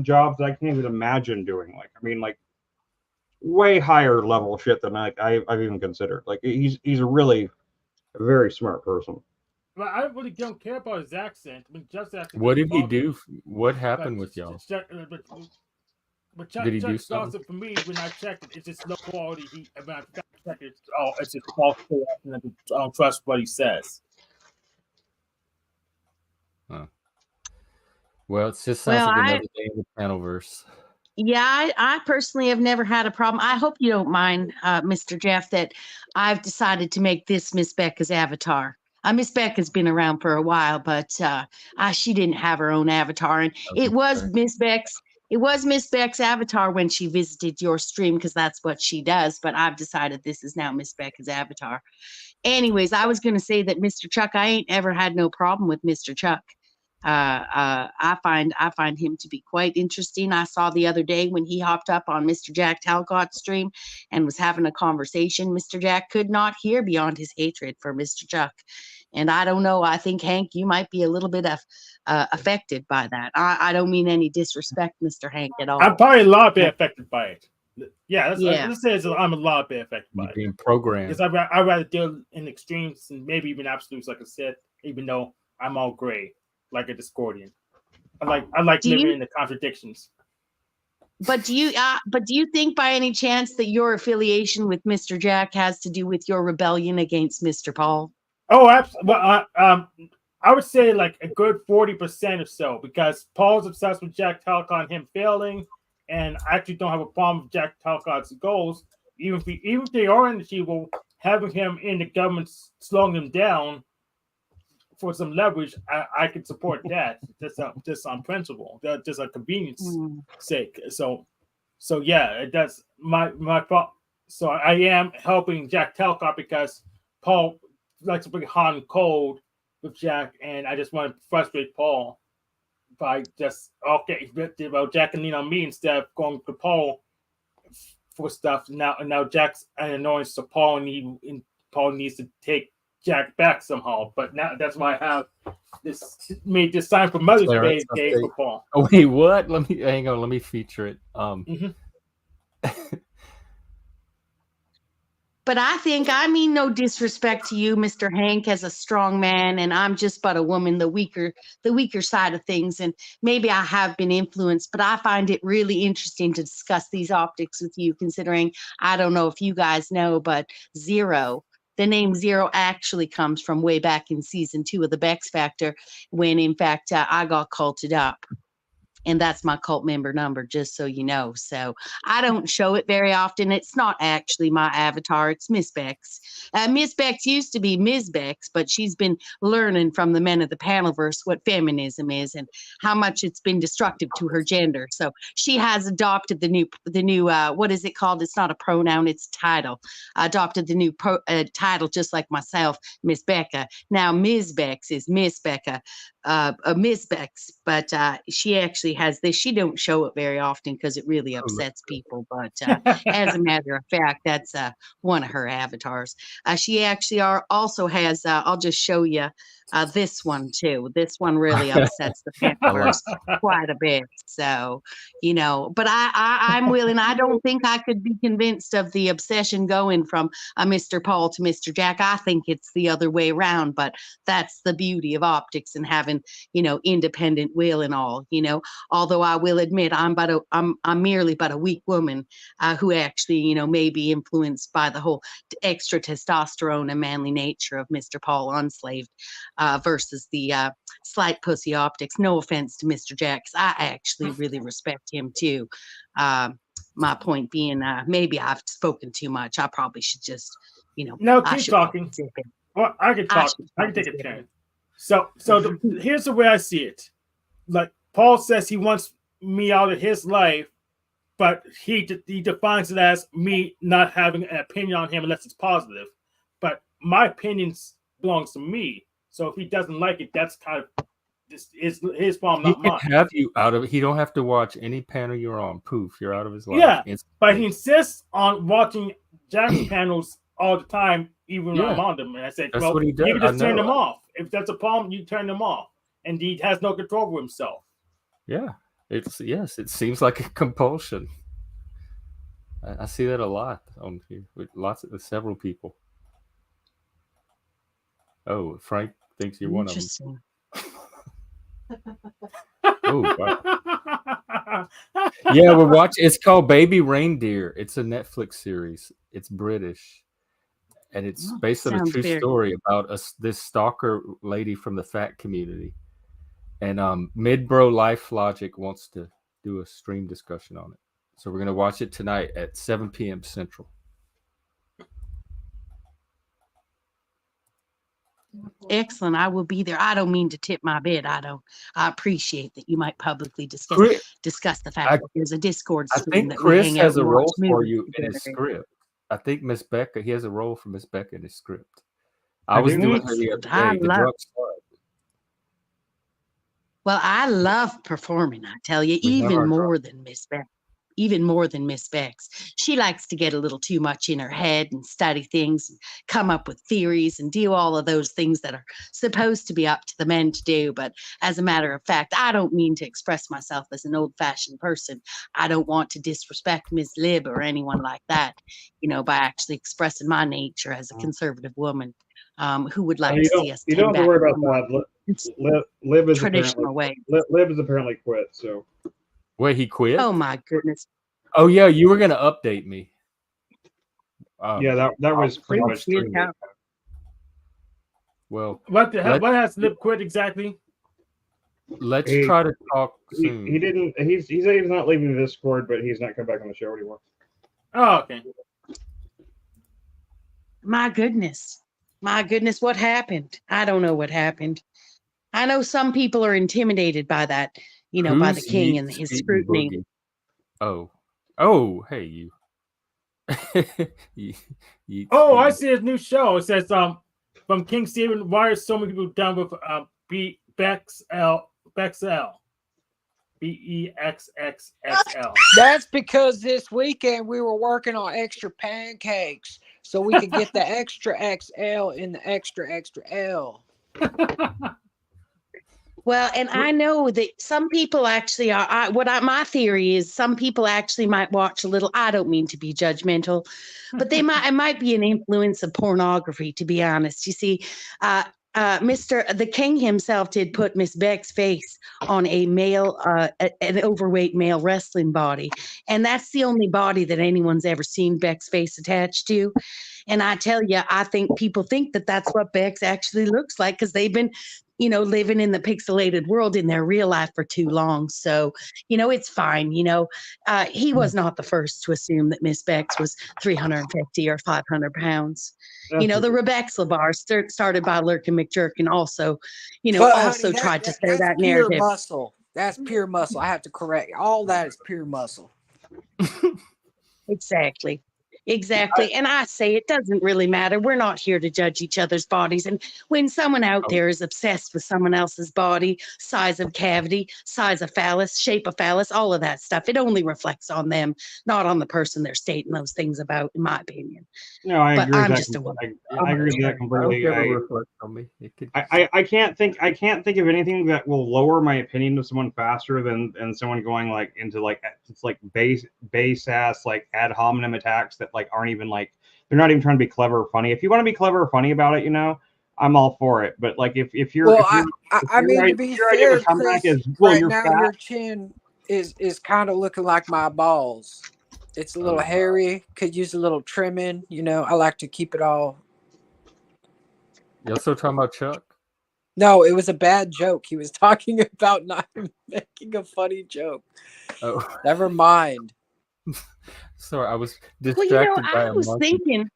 jobs that I can't even imagine doing. Like, I mean, like way higher level shit than I've even considered. Like he's really a very smart person. But I really don't care about his accent. I mean, just what did he do? What happened with y'all? But Chuck gossip for me when I checked it, it's just low quality. It's just false. I don't trust what he says. Huh. Well, it just sounds like another day in the Panelverse. Yeah, I personally have never had a problem. I hope you don't mind, Mr. Jeff, that I've decided to make this Miss Becca's avatar. Miss Becca's been around for a while, but she didn't have her own avatar, and it was Miss Beck's avatar when she visited your stream, because that's what she does. But I've decided this is now Miss Becca's avatar. Anyways, I was going to say that Mr. Chuck, I ain't ever had no problem with Mr. Chuck. I find him to be quite interesting. I saw the other day when he hopped up on Mr. Jack Talcott's stream and was having a conversation. Mr. Jack could not hear beyond his hatred for Mr. Chuck. And I don't know. I think, Hank, you might be a little bit affected by that. I don't mean any disrespect, Mr. Hank, at all. I'm probably a lot bit affected by it. Yeah, let's say I'm a lot bit affected by it. Being programmed. Because I'd rather deal in extremes and maybe even absolutes, like I said, even though I'm all gray. Like a Discordian. I like living in the contradictions. But do you think by any chance that your affiliation with Mr. Jack has to do with your rebellion against Mr. Paul? Oh, absolutely. Well, I would say like a good 40% or so, because Paul's obsessed with Jack Talcott, him failing, and I actually don't have a problem with Jack Talcott's goals, even if they are unachievable. Having him in the government slowing them down for some leverage, I could support that just on principle, just on convenience sake. So yeah, it does. my fault. So I am helping Jack Talcott because Paul likes to bring hot and cold with Jack, and I just want to frustrate Paul by just well, Jack can lean on me instead of going to Paul for stuff. Now Jack's an annoyance to Paul, and Paul needs to take Jack back somehow. But now that's why I have made this sign for Mother's Day for Paul. Oh wait, what? Let me hang on. Let me feature it. But I mean no disrespect to you, Mr. Hank, as a strong man, and I'm just but a woman, the weaker side of things. And maybe I have been influenced, but I find it really interesting to discuss these optics with you, considering I don't know if you guys know, but Zero, the name Zero actually comes from way back in season 2 of the Bex Factor, when in fact I got culted up. And that's my cult member number, just so you know. So I don't show it very often. It's not actually my avatar. It's Miss Bex. Miss Bex used to be Ms. Bex, but she's been learning from the men of the Panelverse what feminism is and how much it's been destructive to her gender. So she has adopted the new what is it called? It's not a pronoun, it's title. Adopted the new title, just like myself, Miss Becca. Now Ms. Bex is Miss Becca. Miss Bex, but she actually has this. She don't show it very often because it really upsets people. But as a matter of fact, that's one of her avatars. She actually also has. I'll just show you this one too. This one really upsets the Panelverse quite a bit. So but I'm willing. I don't think I could be convinced of the obsession going from Mr. Paul to Mr. Jack. I think it's the other way around. But that's the beauty of optics and having independent will and all. Although I will admit I'm merely but a weak woman who actually may be influenced by the whole extra testosterone and manly nature of Mr. Paul Unslaved versus the slight pussy optics. No offense to Mr. Jack, 'cause I actually really respect him too. My point being, maybe I've spoken too much. I probably should just No, keep talking. Well, I can talk. I can take a turn. So here's the way I see it. Like Paul says, he wants me out of his life, but he defines it as me not having an opinion on him unless it's positive. But my opinion belongs to me. So if he doesn't like it, that's kind of his problem, not mine. He can have you out of it. He don't have to watch any panel you're on. Poof, you're out of his life. Yeah, but he insists on watching Jack's panels all the time, even when I'm on them. And I said, that's well, what he does. you can just turn them off. If that's a problem, you turn them off. And he has no control over himself. Yeah, it seems like a compulsion. I see that a lot on here with several people. Oh, Frank thinks you're one of them. Oh, wow. Yeah, we're watching. It's called Baby Reindeer. It's a Netflix series. It's British, and it's based on a true story about this stalker lady from the fat community. And Midbro Life Logic wants to do a stream discussion on it, so we're gonna watch it tonight at 7 p.m. Central. Excellent. I will be there. I don't mean to tip my bed. I appreciate that you might publicly discuss the fact that there's a Discord stream. I think Chris has a role for you in his script. I think Miss Becca, he has a role for Miss Becca in his script. I was doing her the other day. Well, I love performing, I tell you, even more than Miss Becca. Even more than Miss Bex. She likes to get a little too much in her head and study things and come up with theories and do all of those things that are supposed to be up to the men to do. But as a matter of fact, I don't mean to express myself as an old-fashioned person. I don't want to disrespect Miss Lib or anyone like that, by actually expressing my nature as a conservative woman who would like to see us. You don't have to worry about that. Lib is traditional way. Lib is apparently quit, so. Wait, he quit? Oh my goodness! Oh yeah, you were gonna update me. Yeah, that was pretty much. Well, what has Lib quit exactly? Let's try to talk soon. He didn't. He said he's not leaving the Discord, but he's not coming back on the show anymore. Oh, okay. My goodness, what happened? I don't know what happened. I know some people are intimidated by that. By the king and his scrutiny. Oh, hey, you. Oh, I see his new show. It says from King Stephen, why are so many people down with Bexl? BEXXXL. That's because this weekend we were working on extra pancakes so we could get the extra XL in the extra L. Well, and I know that some people actually are. My theory is some people actually might watch a little. I don't mean to be judgmental, but it might be an influence of pornography. To be honest, you see, the King himself did put Miss Beck's face on a male, an overweight male wrestling body, and that's the only body that anyone's ever seen Beck's face attached to. And I tell you, I think people think that that's what Beck's actually looks like because they've been, living in the pixelated world in their real life for too long. So, it's fine. He was not the first to assume that Miss Beck's was 350 or 500 pounds. The Rebecca Labar started by Lurkin McJurkin also, But, also honey, tried to say that's that pure narrative. muscle. That's pure muscle. I have to correct. All that is pure muscle. Exactly. And I say it doesn't really matter. We're not here to judge each other's bodies. And when someone out there is obsessed with someone else's body, size of cavity, size of phallus, shape of phallus, all of that stuff, it only reflects on them, not on the person they're stating those things about, in my opinion. No, I agree. I'm with just that. a woman. I agree with that completely. I can't think of anything that will lower my opinion of someone faster than someone going like into like it's like base ass like ad hominem attacks that like aren't even like they're not even trying to be clever or funny. If you want to be clever or funny about it, I'm all for it. But like if you're I mean, to be fair, Chris, right now fat, your chin is kind of looking like my balls. It's a little hairy. Could use a little trimming. I like to keep it all. You also talking about Chuck? No, it was a bad joke. He was talking about not making a funny joke. Oh, never mind. Sorry, I was distracted by I was thinking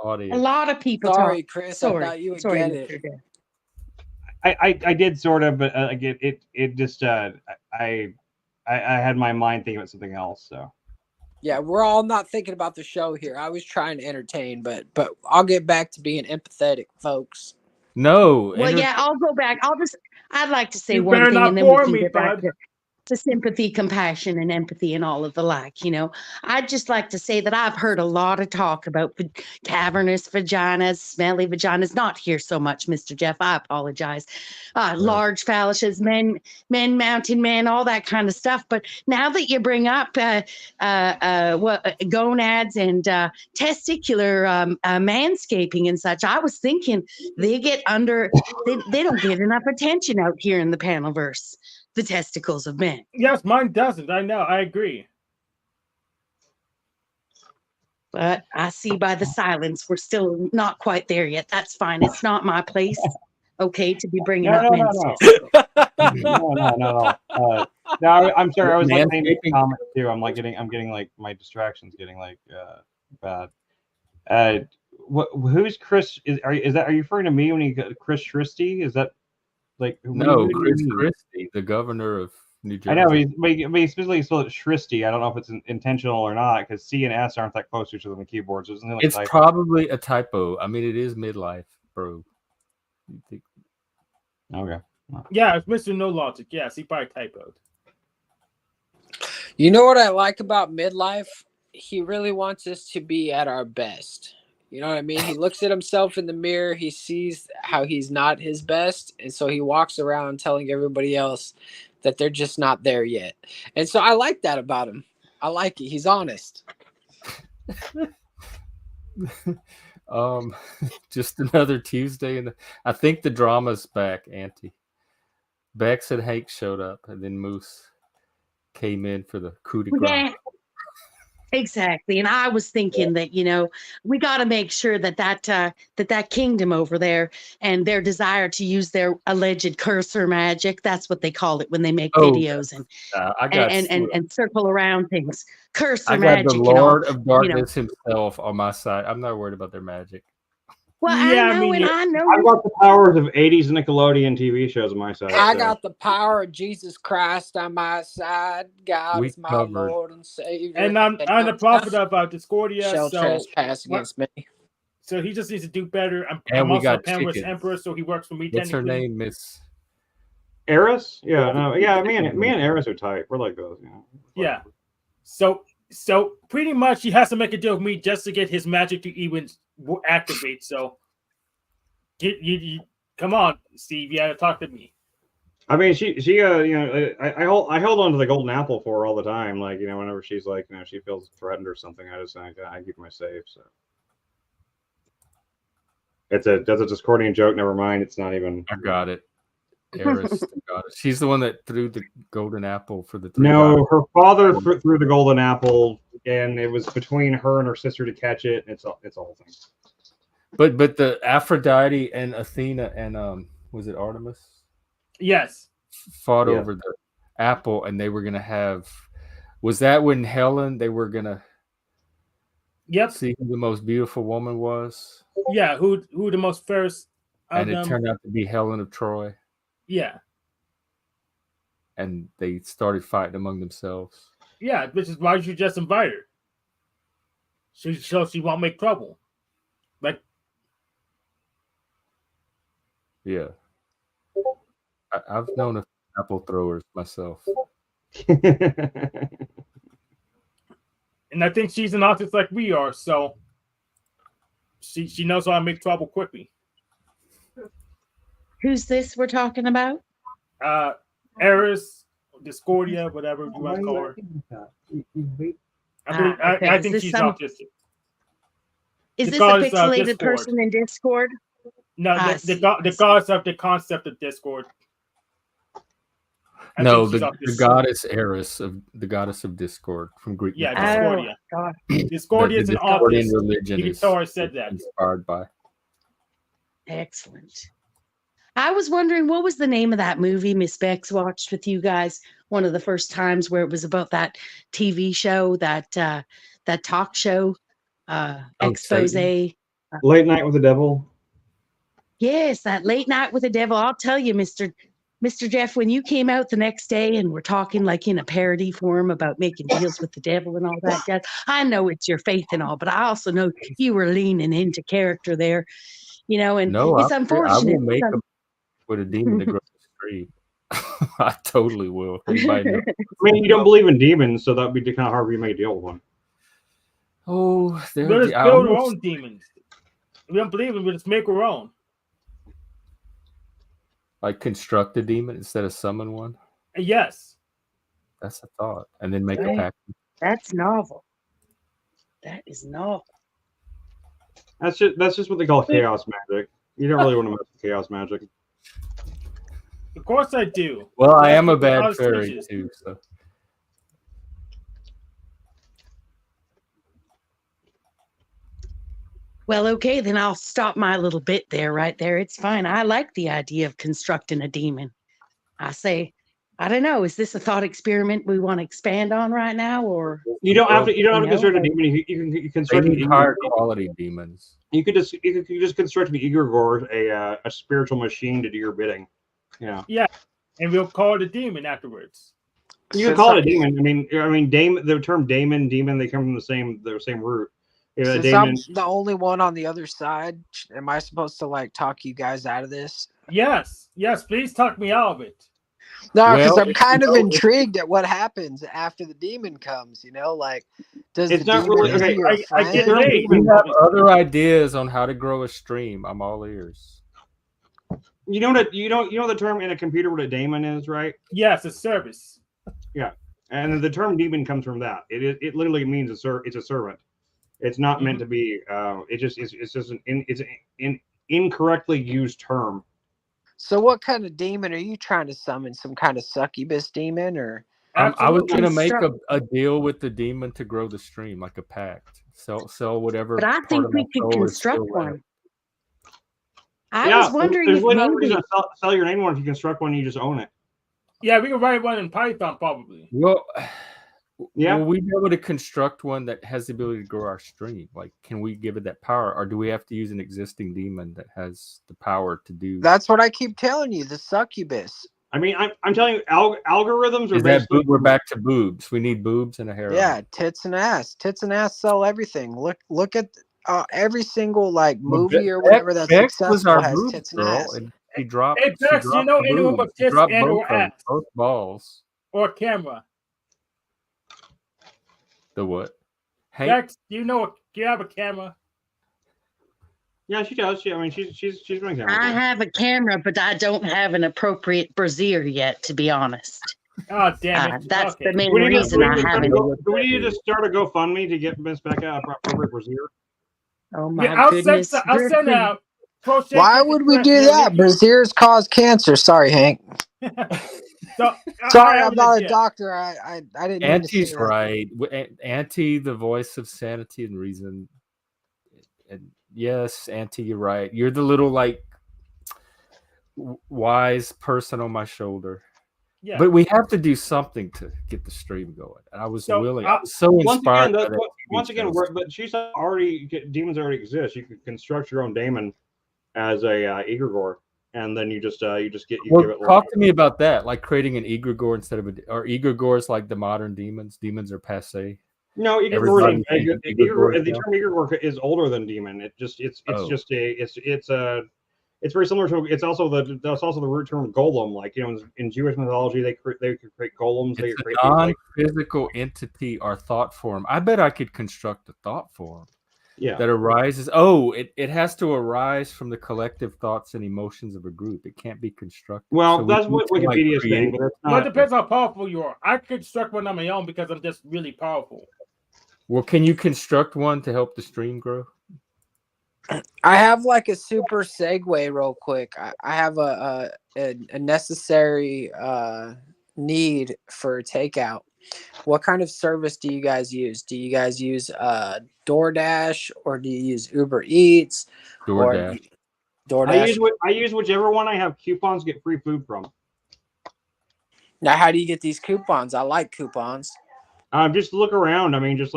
a lot of people. Sorry, Chris. I thought you would get it. I did sort of, but it just I had my mind thinking about something else. So yeah, we're all not thinking about the show here. I was trying to entertain, but I'll get back to being empathetic, folks. No. Well, yeah, I'll go back. I'd like to say you one thing, and then we can get bud. back to sympathy, compassion, and empathy, and all of the like. I'd just like to say that I've heard a lot of talk about cavernous vaginas, smelly vaginas. Not here so much, Mr. Jeff. I apologize. Large phalluses, men, mountain men, all that kind of stuff. But now that you bring up gonads and testicular manscaping and such, I was thinking they get they don't get enough attention out here in the panelverse. The testicles of men. Yes, mine doesn't. I know. I agree. But I see by the silence, we're still not quite there yet. That's fine. It's not my place, okay, to be bringing up men's testicles. No. No, I'm sorry. I was like making comments too. I'm getting like my distractions getting like bad. Who's Chris? Are you referring to me when you got Chris Christie? Is that like no, Chris Christie, the governor of New Jersey? I know, but he specifically spelled it Shristy. I don't know if it's intentional or not because C and S aren't that close to each other on the keyboard. So isn't it like it's probably a typo. I mean, it is midlife, bro. You think? Okay. Yeah, it's Mr. No Logic. Yes, he probably typoed. You know what I like about midlife? He really wants us to be at our best. You know what I mean? He looks at himself in the mirror. He sees how he's not his best. And so he walks around telling everybody else that they're just not there yet. And so I like that about him. I like it. He's honest. Just another Tuesday. And I think the drama's back, Auntie. Bex and Hank showed up, and then MoOse came in for the coup de grace. Yeah. Exactly. And I was thinking that, we got to make sure that kingdom over there and their desire to use their alleged cursor magic, that's what they call it when they make videos and circle around things. Cursor magic. I got the Lord of Darkness himself on my side. I'm not worried about their magic. Well, Yeah, I I know, mean, and yeah. I know. I've got the powers of 80s Nickelodeon TV shows on my side. I so. got the power of Jesus Christ on my side. God We is my covered. Lord and Savior. And I'm the prophet of Discordia, shall so trespass against me. so he just needs to do better. And I'm we also got Pamela's chickens. emperor, so he works for me What's her technically. name, Miss? Eris? Yeah, no, yeah, me and Eris are tight. We're like those, you know. Yeah. So pretty much he has to make a deal with me just to get his magic to even activate. So you come on, Steve. You gotta talk to me. I mean, she you know, I held on to the golden apple for her all the time. Like, you know, whenever she's like, you know, she feels threatened or something, I keep my safe. So that's a Discordian joke. Never mind. It's not even. I got it. Eris, the goddess. She's the one that threw the golden apple for the three No, gods. her father threw the golden apple, and it was between her and her sister to catch it. It's a whole thing. But the Aphrodite and Athena and was it Artemis? Yes. Fought Yeah. over the apple, and they were gonna have. Was that when Helen? They were gonna. Yep. See who the most beautiful woman was. Yeah. Who the most fairest? And it turned out to be Helen of Troy. Yeah. And they started fighting among themselves. Yeah, which is why you should just invite her. So she won't make trouble. Like, yeah. I've known a few apple throwers myself. and I think she's an artist like we are, so she knows how to make trouble quickly. Who's this we're talking about? Eris, Discordia, whatever you want to call her. Okay. I Is think this she's some- autistic. Is this a Because, pixelated Discord. person in Discord? No, I the see. gods of the concept of Discord. I No, think she's the autistic. goddess Eris of the goddess of Discord from Greek. Yeah, mythology. Discordia. God. Discordia The is an Discordian artist. religion You can is tell I said that. inspired by. Excellent. I was wondering what was the name of that movie Miss Bex watched with you guys one of the first times where it was about that TV show, that talk show, expose. Satan. Late Night with the Devil. Yes, that Late Night with the Devil. I'll tell you, Mr. Jeff, when you came out the next day and we're talking like in a parody form about making deals with the devil and all that jazz, I know it's your faith and all, but I also know you were leaning into character there, you know, and No, it's I unfortunate. will make a with a demon to grow the stream. I totally will. Anybody know? I mean, you don't believe in demons, so that'd be kind of hard for you to make a deal with one. Oh, We'll just build our own demons. We don't believe in, we'll just make our own. like construct a demon instead of summon one. Yes. That's a thought, and then make a Right. pact. That's novel. That is novel. That's just what they call chaos magic. You don't really want to mess with chaos magic. Of course I do. Well, I That's am a what the bad artist fairy teaches. too, so. Well, okay, then I'll stop my little bit there, right there. It's fine. I like the idea of constructing a demon. I say, I don't know. Is this a thought experiment we want to expand on right now, or You don't have to. You don't have to know, construct a like- demon. You can They construct an need higher quality demons. You could just construct an egregore, a spiritual machine to do your bidding. Yeah, And we'll call it a demon afterwards. you can call it a demon. I mean, the term demon, they come from the same root. Yeah, Since demon. I'm the only one on the other side, am I supposed to like talk you guys out of this? Yes, please talk me out of it. No, because Well, I'm kind of intrigued at what happens after the demon comes. You know, like does It's the not demon really- just okay, be your I get friend? laid. We have other ideas on how to grow a stream. I'm all ears. You know the term in a computer what a daemon is, right? Yes, a service. And the term demon comes from that. It literally means it's a servant. It's not meant to be. It's just an incorrectly used term. So, what kind of demon are you trying to summon? Some kind of succubus demon, or I was gonna make Construct- a deal with the demon to grow the stream, like a pact. Sell whatever. But I part think of we my could soul is construct still left. one. I was wondering there's if really no maybe reason to sell your name one if you construct one. You just own it. Yeah, we can write one in Python probably. Well, Yeah. Will we be able to construct one that has the ability to grow our stream? Like, can we give it that power, or do we have to use an existing demon that has the power to do? That's what I keep telling you. The succubus. I mean, I'm telling you, algorithms are Is that basically. we're back to boobs? We need boobs and a harem. Yeah, tits and ass. Tits and ass sell everything. Look at every single like movie or whatever that's Beck was successful our has boobs tits and girl, ass. and she dropped. Hey, Bex, she you know the anyone boobs. with She tits dropped and both or of them, ass? both balls. Or camera? The what? Hank, Bex, do you have a camera? Yeah, she does. I mean, she's been camera. I have a camera, but I don't have an appropriate brazier yet, to be honest. Oh, damn it. That's Okay. the main Do we need reason I to haven't. do we need to start a GoFundMe to get Miss Becca a appropriate brazier? Oh my Yeah, goodness. I'll send out. Why would we do that? Braziers cause cancer. Sorry, Hank. So, Sorry, I'm not a doctor. I didn't mean to say Auntie's that. right. Auntie, the voice of sanity and reason. And yes, Auntie, you're right. You're the little like wise person on my shoulder. Yeah. But we have to do something to get the stream going. And I was willing. I was so inspired. Once again, but she's already demons already exist. You can construct your own daemon as a egregore, and then you just give it. Talk to me about that, like creating an egregore instead of or egregores like the modern demons. Demons are passe. No, the term egregore is older than demon. It's very similar to. That's also the root term golem. Like in Jewish mythology, they could create golems. It's a non-physical entity or thought form. I bet I could construct a thought form. Yeah. That arises. Oh, it has to arise from the collective thoughts and emotions of a group. It can't be constructed. Well, that's what Wikipedia is saying, but that's not. Well, it depends how powerful you are. I could construct one on my own because I'm just really powerful. Well, can you construct one to help the stream grow? I have like a super segue real quick. I have a necessary need for takeout. What kind of service do you guys use? Do you guys use DoorDash or do you use Uber Eats? DoorDash. I use whichever one I have coupons to get free food from. Now, how do you get these coupons? I like coupons. Just look around. I mean, look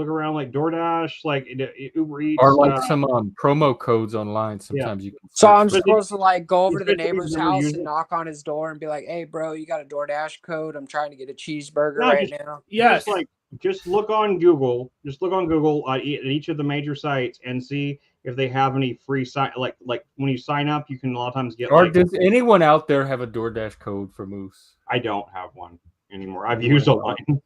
around like DoorDash, like Uber Eats, or like some promo codes online. Sometimes you can. So I'm supposed to like go over to the neighbor's house and knock on his door and be like, "Hey, bro, you got a DoorDash code? I'm trying to get a cheeseburger now." Yes, just look on Google. Just look on Google at each of the major sites and see if they have any free site. Like when you sign up, you can a lot of times get. Or does anyone out there have a DoorDash code for MoOse? I don't have one anymore. I've used a line.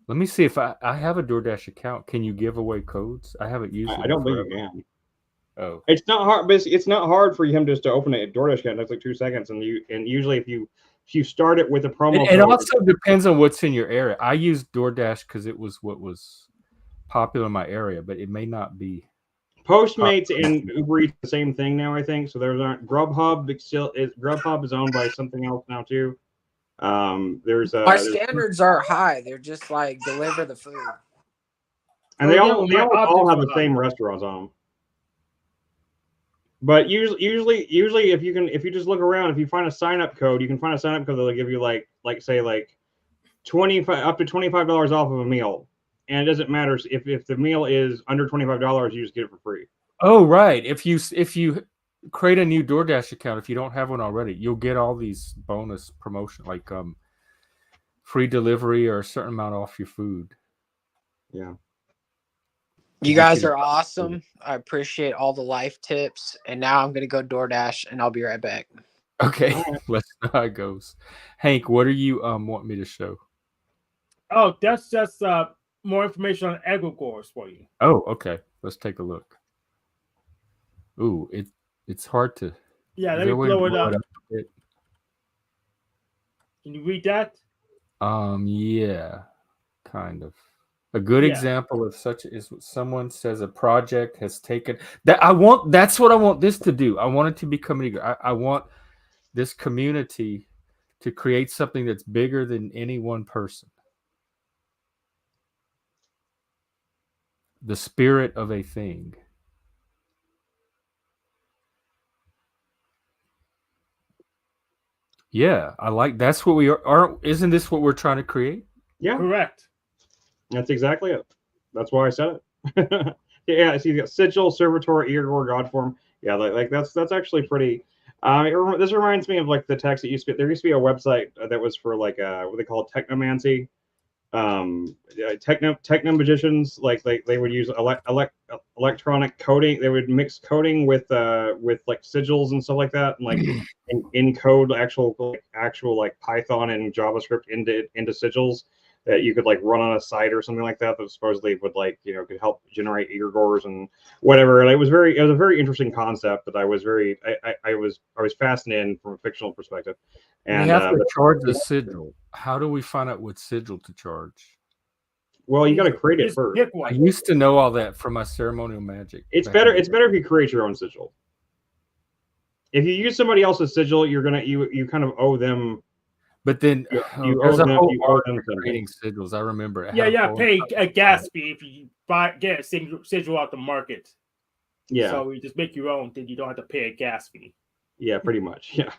Let me see if I have a DoorDash account. Can you give away codes? I haven't used it. I don't think you can. Oh, it's not hard. It's not hard for him just to open a DoorDash account. That's like 2 seconds, and usually if you start it with a promo. It also depends on what's in your area. I used DoorDash because it was what was popular in my area, but it may not be. Postmates and Uber Eats the same thing now, I think. So there's Grubhub. Grubhub is owned by something else now too. Our standards are high. They're just like deliver the food, and they all have the same restaurants on them. But usually if you just look around, if you find a sign up code, you can find a sign up code that'll give you like 25 up to $25 off of a meal, and it doesn't matter if the meal is under $25, you just get it for free. Oh right, if you create a new DoorDash account, if you don't have one already, you'll get all these bonus promotion like free delivery or a certain amount off your food. Yeah. You guys are awesome. I appreciate all the life tips. And now I'm going to go DoorDash and I'll be right back. Okay. Let's see how it goes. Hank, what are you want me to show? Oh, that's just more information on egregores for you. Oh, okay. Let's take a look. Ooh, it's hard to. Yeah, let me blow it up. Can you read that? Yeah, kind of. A good example of such is someone says a project has taken that. That's what I want this to do. I want it to become eager. I want this community to create something that's bigger than any one person. The spirit of a thing. Yeah, I like that's what we are. Isn't this what we're trying to create? Yeah, Correct. that's exactly it. That's why I said it. Yeah, so you got sigil, servitor, Igor, godform. Yeah, like that's actually pretty. This reminds me of like the text that used to be. There used to be a website that was for like what they call technomancy. Techno magicians, like they would use electronic coding. They would mix coding with like sigils and stuff like that, and like encode actual like Python and JavaScript into sigils that you could like run on a site or something like that supposedly would like could help generate egregores and whatever. And it was a very interesting concept that I was fascinated from a fictional perspective. And we have to charge the sigil. How do we find out what sigil to charge? Well, you got to create it first. I used to know all that from my ceremonial magic. It's better if you create your own sigil. If you use somebody else's sigil, you're gonna you kind of owe them. But then there's a whole art of creating sigils. I remember. Pay a gas fee if you get a sigil out the market. Yeah. So you just make your own, then you don't have to pay a gas fee. Yeah, pretty much. Yeah,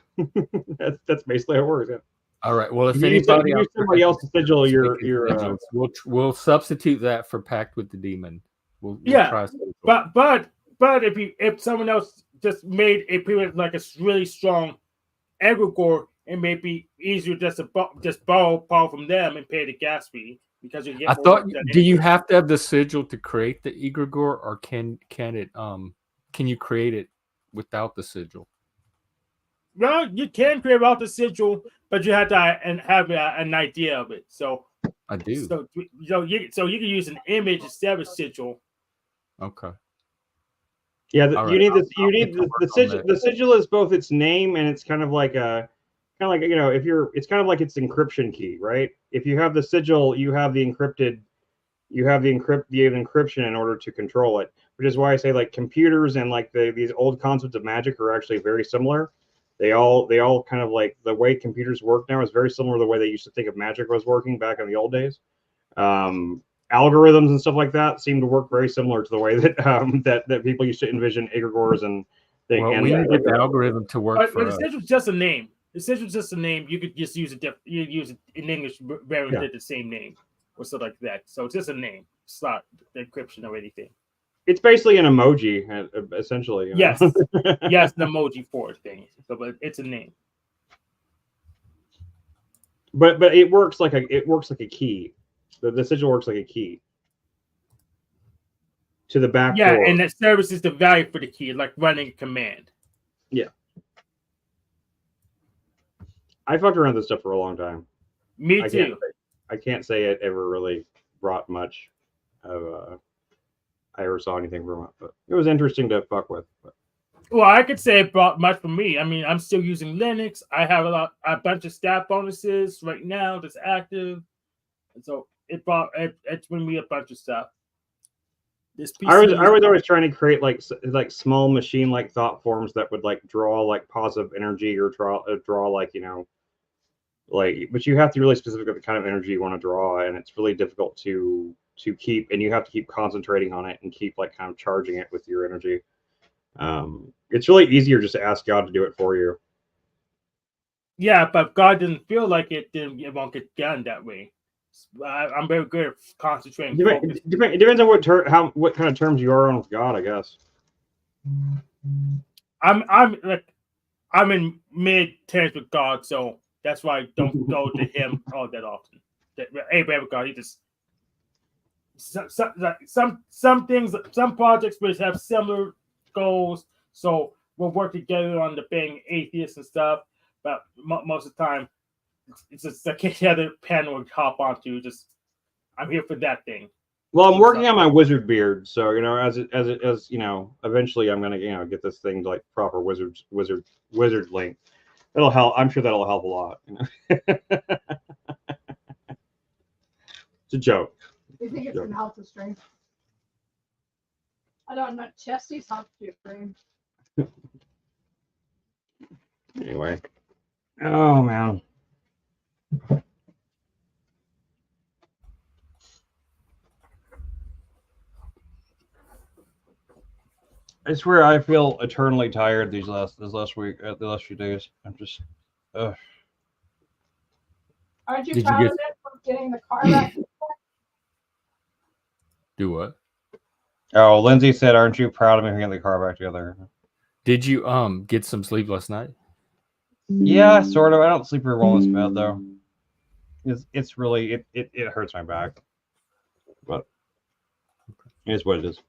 that's basically how it works. Yeah. All right. Well, if anybody use somebody else's sigil, we'll substitute that for Pact with the Demon. We'll try sigil. But if someone else just made a pretty like a really strong egregore, it may be easier just to borrow power from them and pay the gas fee because you get. I thought. Do you have to have the sigil to create the egregore, or can you create it without the sigil? Well, you can create without the sigil, but you have to have an idea of it. So I do. So you can use an image instead of a sigil. Okay. Yeah, you need the sigil. The sigil is both its name and it's kind of like it's kind of like its encryption key, right? If you have the sigil, you have the encryption in order to control it, which is why I say like computers and like these old concepts of magic are actually very similar. They all kind of like the way computers work now is very similar to the way they used to think of magic was working back in the old days. Algorithms and stuff like that seem to work very similar to the way that that people used to envision egregores and things. Well, we need to get the algorithm to work for us. The sigil's just a name. The sigil's just a name. You could just use it. You use it in English, the same name or something like that. So it's just a name. It's not the encryption or anything. It's basically an emoji, essentially. Yes, yes, an emoji for a thing. So, but it's a name. But it works like a key. The sigil works like a key to the back door. Yeah, and that services the value for the key, like running a command. Yeah. I fucked around with this stuff for a long time. Me too. I can't say it ever really brought much of I ever saw anything from it, but it was interesting to fuck with. But. Well, I could say it brought much for me. I mean, I'm still using Linux. I have a bunch of stat bonuses right now that's active, and so it's been me a bunch of stuff. I was always trying to create like small machine like thought forms that would like draw like positive energy or draw like but you have to be really specific with the kind of energy you want to draw, and it's really difficult to keep, and you have to keep concentrating on it and keep like kind of charging it with your energy. It's really easier just to ask God to do it for you. Yeah, but if God didn't feel like it, then it won't get done that way. I'm very good at concentrating. It depends on what kind of terms you are on with God, I guess. I'm in mid terms with God, so that's why I don't go to Him all that often. Hey, with God, He just some things, some projects which have similar goals, so we'll work together on the being atheists and stuff. But most of the time, it's just the other panel would hop onto. Just I'm here for that thing. Well, I'm working on my wizard beard, so as eventually I'm gonna get this thing to like proper wizard length. It'll help. I'm sure that'll help a lot. It's a joke. You think it's gonna help the strength? I don't know. Chesty's helped your frame. Anyway. Oh man. I swear I feel eternally tired the last few days. I'm just Aren't you Did you proud get- of it for getting the car back? Do what? Oh, Lindsay said, "Aren't you proud of me for getting the car back together?" Did you get some sleep last night? Yeah, sort of. I don't sleep very well in this bed though. It's really it hurts my back, but it is what it is.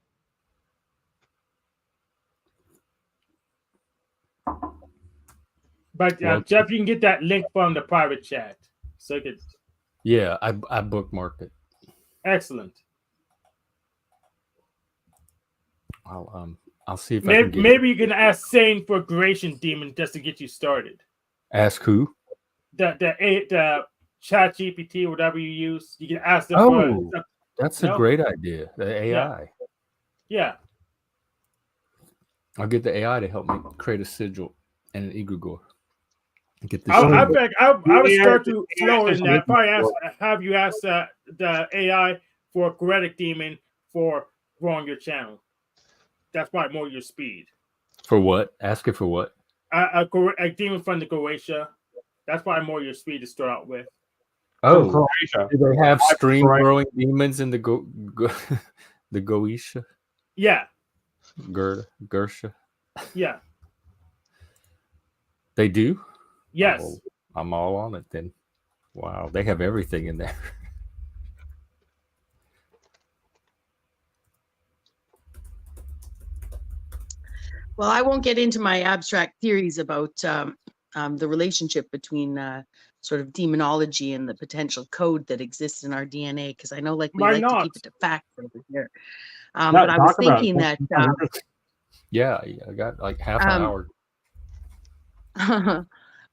But Well- Jeff, you can get that link from the private chat. So you could, Yeah, I bookmarked it. excellent. I'll see if I can get Maybe you can ask Sane for Creation Demon just to get you started. Ask who? The chat GPT, whatever you use, you can ask them Oh, for. that's a No. great idea. The AI. Yeah. I'll get the AI to help me create a sigil and an egregore. Get this. I thing- would start to Yeah, flow in that. yeah. Have you ask the AI for a Goretic Demon for growing your channel. That's probably more your speed. For what? Ask it for what? A demon from the Croatia. That's probably more your speed to start out with. Oh, Croatia. do they have stream Right. growing demons in the the Goetia? Yeah, Gersha? yeah, They do? yes. Oh, I'm all on it then. Wow, they have everything in there. Well, I won't get into my abstract theories about the relationship between sort of demonology and the potential code that exists in our DNA, because I know, like, we Why like to not? keep it to facts over here. No, But I was talk about it. thinking that. Yeah, I got like half an hour.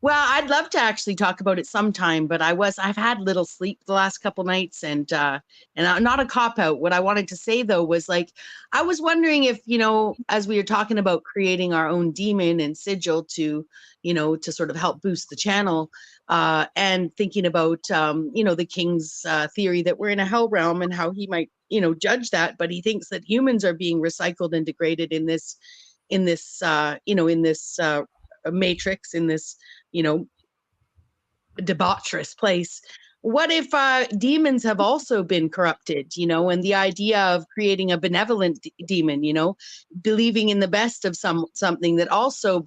Well, I'd love to actually talk about it sometime, but I've had little sleep the last couple nights, and not a cop out. What I wanted to say though was, like, I was wondering if, as we were talking about creating our own demon and sigil to sort of help boost the channel, and thinking about the king's theory that we're in a hell realm and how he might judge that, but he thinks that humans are being recycled and degraded in this matrix, in this debaucherous place. What if demons have also been corrupted, and the idea of creating a benevolent demon, believing in the best of something that also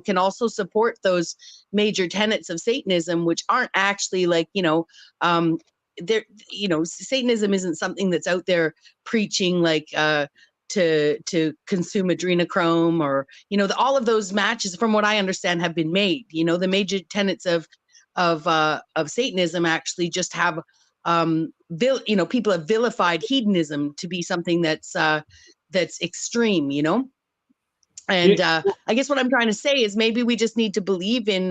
can also support those major tenets of Satanism, which aren't actually like Satanism isn't something that's out there preaching like to consume adrenochrome, or all of those matches, from what I understand, have been made. The major tenets of Satanism actually just have people have vilified hedonism to be something that's extreme, and I guess what I'm trying to say is maybe we just need to believe in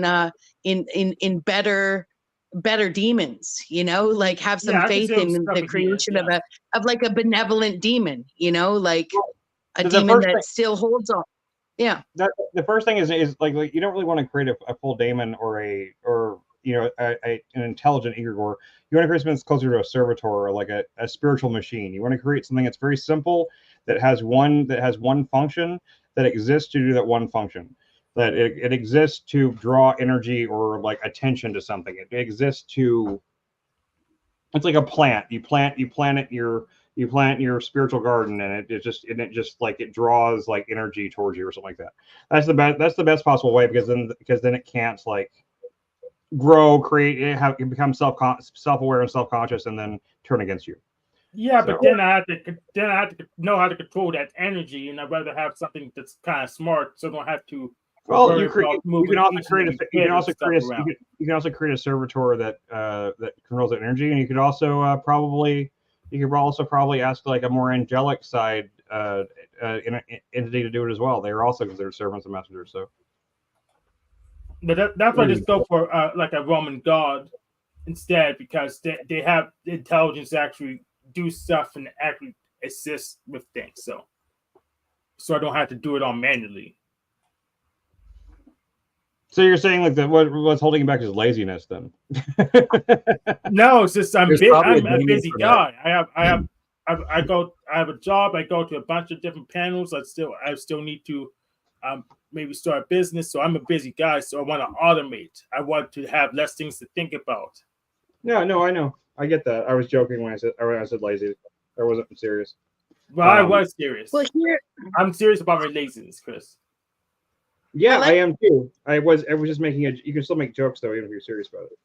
better demons, like have some Yeah, I can faith see some in stuff the in creation here, of like a benevolent demon, like a The demon first that thing- still holds on. Yeah. The first thing is like you don't really want to create a full daemon or an intelligent egregore. You want to create something that's closer to a servitor, or like a spiritual machine. You want to create something that's very simple, that has one function, that exists to do that one function, that it exists to draw energy or like attention to something. It exists to. It's like a plant. You plant your spiritual garden, and it just like it draws like energy towards you or something like that. That's the best possible way, because then it can't like grow, create, it become self-aware and self-conscious, and then turn against you. Yeah, So- but then I have to know how to control that energy, and I'd rather have something that's kind of smart, so I don't have to. Well, worry you about moving can also each create and a every bit of stuff around. you can also create a servitor that controls that energy, and you could also probably ask like a more angelic side entity to do it as well. They are also considered servants and messengers. So, But that's why I just go for like a Roman god instead, because they have the intelligence to actually do stuff and actually assist with things. So I don't have to do it all manually. so you're saying like that what's holding you back is laziness then? No, it's just I'm There's a probably a demon busy for guy. I have a job. I go to a bunch of different panels. I still need to maybe start a business. So I'm a busy guy. So I want to automate. I want to have less things to think about. No, I know. I get that. I was joking when I said lazy. I wasn't serious. Well, I was serious. Well, here, I'm serious about my laziness, Chris. Yeah, like- I am too. I was just making a. You can still make jokes though, even if you're serious about it.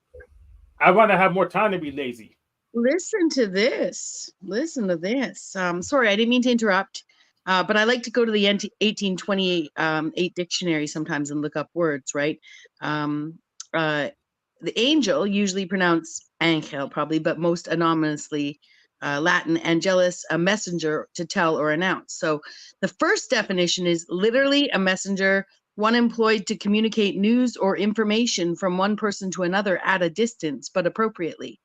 I want to have more time to be lazy. listen to this. Listen to this. Sorry, I didn't mean to interrupt. But I like to go to the 1828 dictionary sometimes and look up words, right? The angel, usually pronounced angel probably, but most anonymously Latin angelus, a messenger to tell or announce. So the first definition is literally a messenger, one employed to communicate news or information from one person to another at a distance, but appropriately.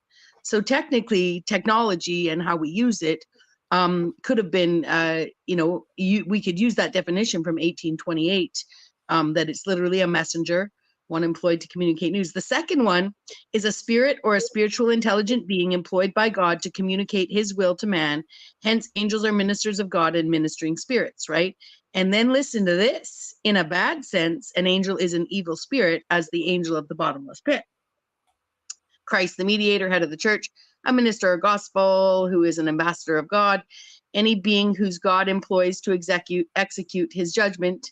So technically, technology and how we use it could have been, we could use that definition from 1828, that it's literally a messenger, one employed to communicate news. The second one is a spirit or a spiritual intelligent being employed by God to communicate his will to man. Hence, angels are ministers of God and ministering spirits, right? And then listen to this. In a bad sense, an angel is an evil spirit, as the angel of the bottomless pit. Christ, the mediator, head of the church, a minister of gospel, who is an ambassador of God, any being whose God employs to execute his judgment,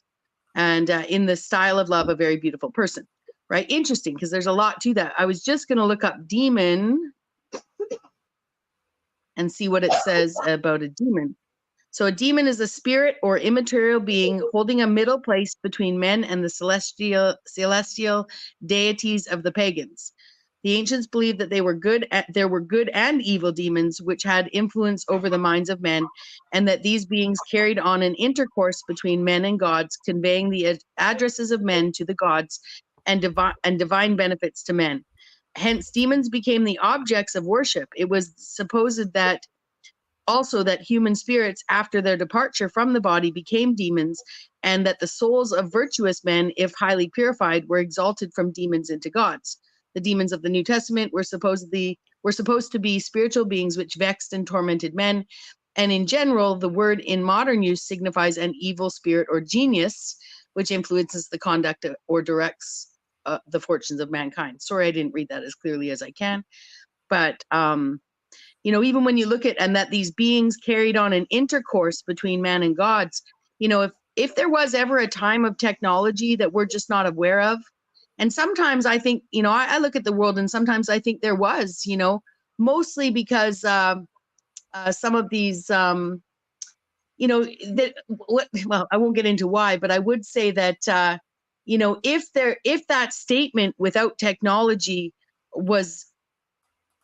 and in the style of love, a very beautiful person, right? Interesting, because there's a lot to that. I was just going to look up demon and see what it says about a demon. So a demon is a spirit or immaterial being holding a middle place between men and the celestial deities of the pagans. The ancients believed that there were good and evil demons which had influence over the minds of men, and that these beings carried on an intercourse between men and gods, conveying the addresses of men to the gods and divine benefits to men. Hence, demons became the objects of worship. It was supposed that also that human spirits, after their departure from the body, became demons, and that the souls of virtuous men, if highly purified, were exalted from demons into gods. The demons of the New Testament were supposed to be spiritual beings which vexed and tormented men. And in general, the word in modern use signifies an evil spirit or genius, which influences the conduct or directs the fortunes of mankind. Sorry, I didn't read that as clearly as I can, but even when you look at, and that these beings carried on an intercourse between man and gods, if there was ever a time of technology that we're just not aware of, and sometimes I think, I look at the world and sometimes I think there was, mostly because some of these, well, I won't get into why, but I would say that, if that statement without technology was,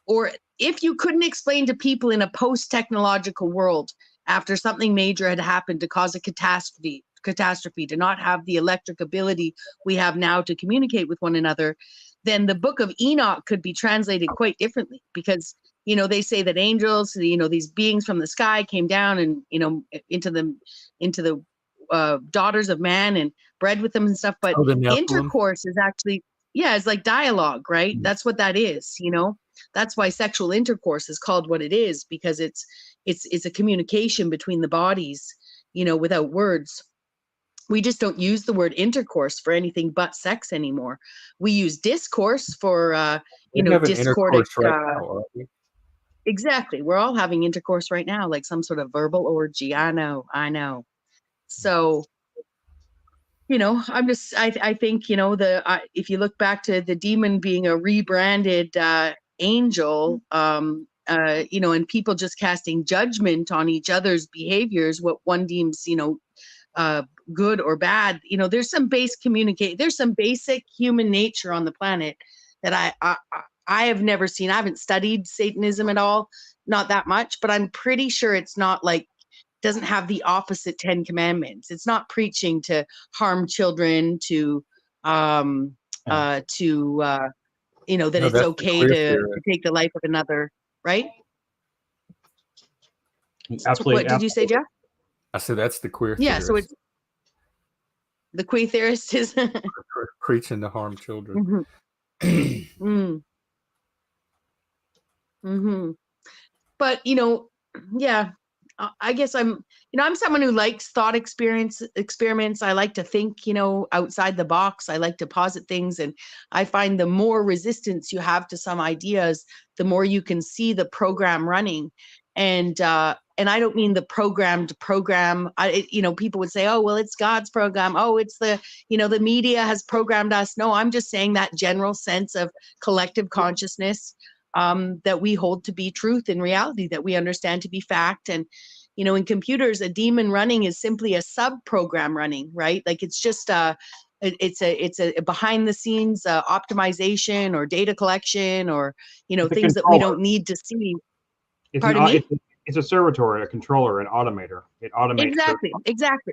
or if you couldn't explain to people in a post-technological world after something major had happened to cause a catastrophe, to not have the electric ability we have now to communicate with one another, then the Book of Enoch could be translated quite differently, because they say that angels, these beings from the sky came down and into the daughters of man and bred with them and stuff. But intercourse is actually, it's like dialogue, right? That's what that is. That's why sexual intercourse is called what it is, because it's a communication between the bodies, without words. We just don't use the word intercourse for anything but sex anymore. We use discourse for discordic. Exactly. We're all having intercourse right now, like some sort of verbal orgy. I know. So, I think, if you look back to the demon being a rebranded angel, and people just casting judgment on each other's behaviors, what one deems, good or bad, there's some there's some basic human nature on the planet that I have never seen. I haven't studied Satanism at all, not that much, but I'm pretty sure it's not like, doesn't have the opposite 10 commandments. It's not preaching to harm children, to that it's okay to take the life of another, right? Absolutely. What did you say, Jeff? I said that's the queer Yeah, theorist. so it's the queer theorist is preaching to harm children. But yeah, I guess I'm someone who likes thought experiments. I like to think, outside the box. I like to posit things. And I find the more resistance you have to some ideas, the more you can see the program running. And I don't mean the programmed program. People would say, oh, well, it's God's program. Oh, it's the media has programmed us. No, I'm just saying that general sense of collective consciousness that we hold to be truth in reality, that we understand to be fact. And, in computers, a daemon running is simply a sub program running, right? Like it's just it's a behind the scenes optimization or data collection or, things that we don't need to see. Pardon me? It's a servitor, a controller, an automator. It automates. Exactly.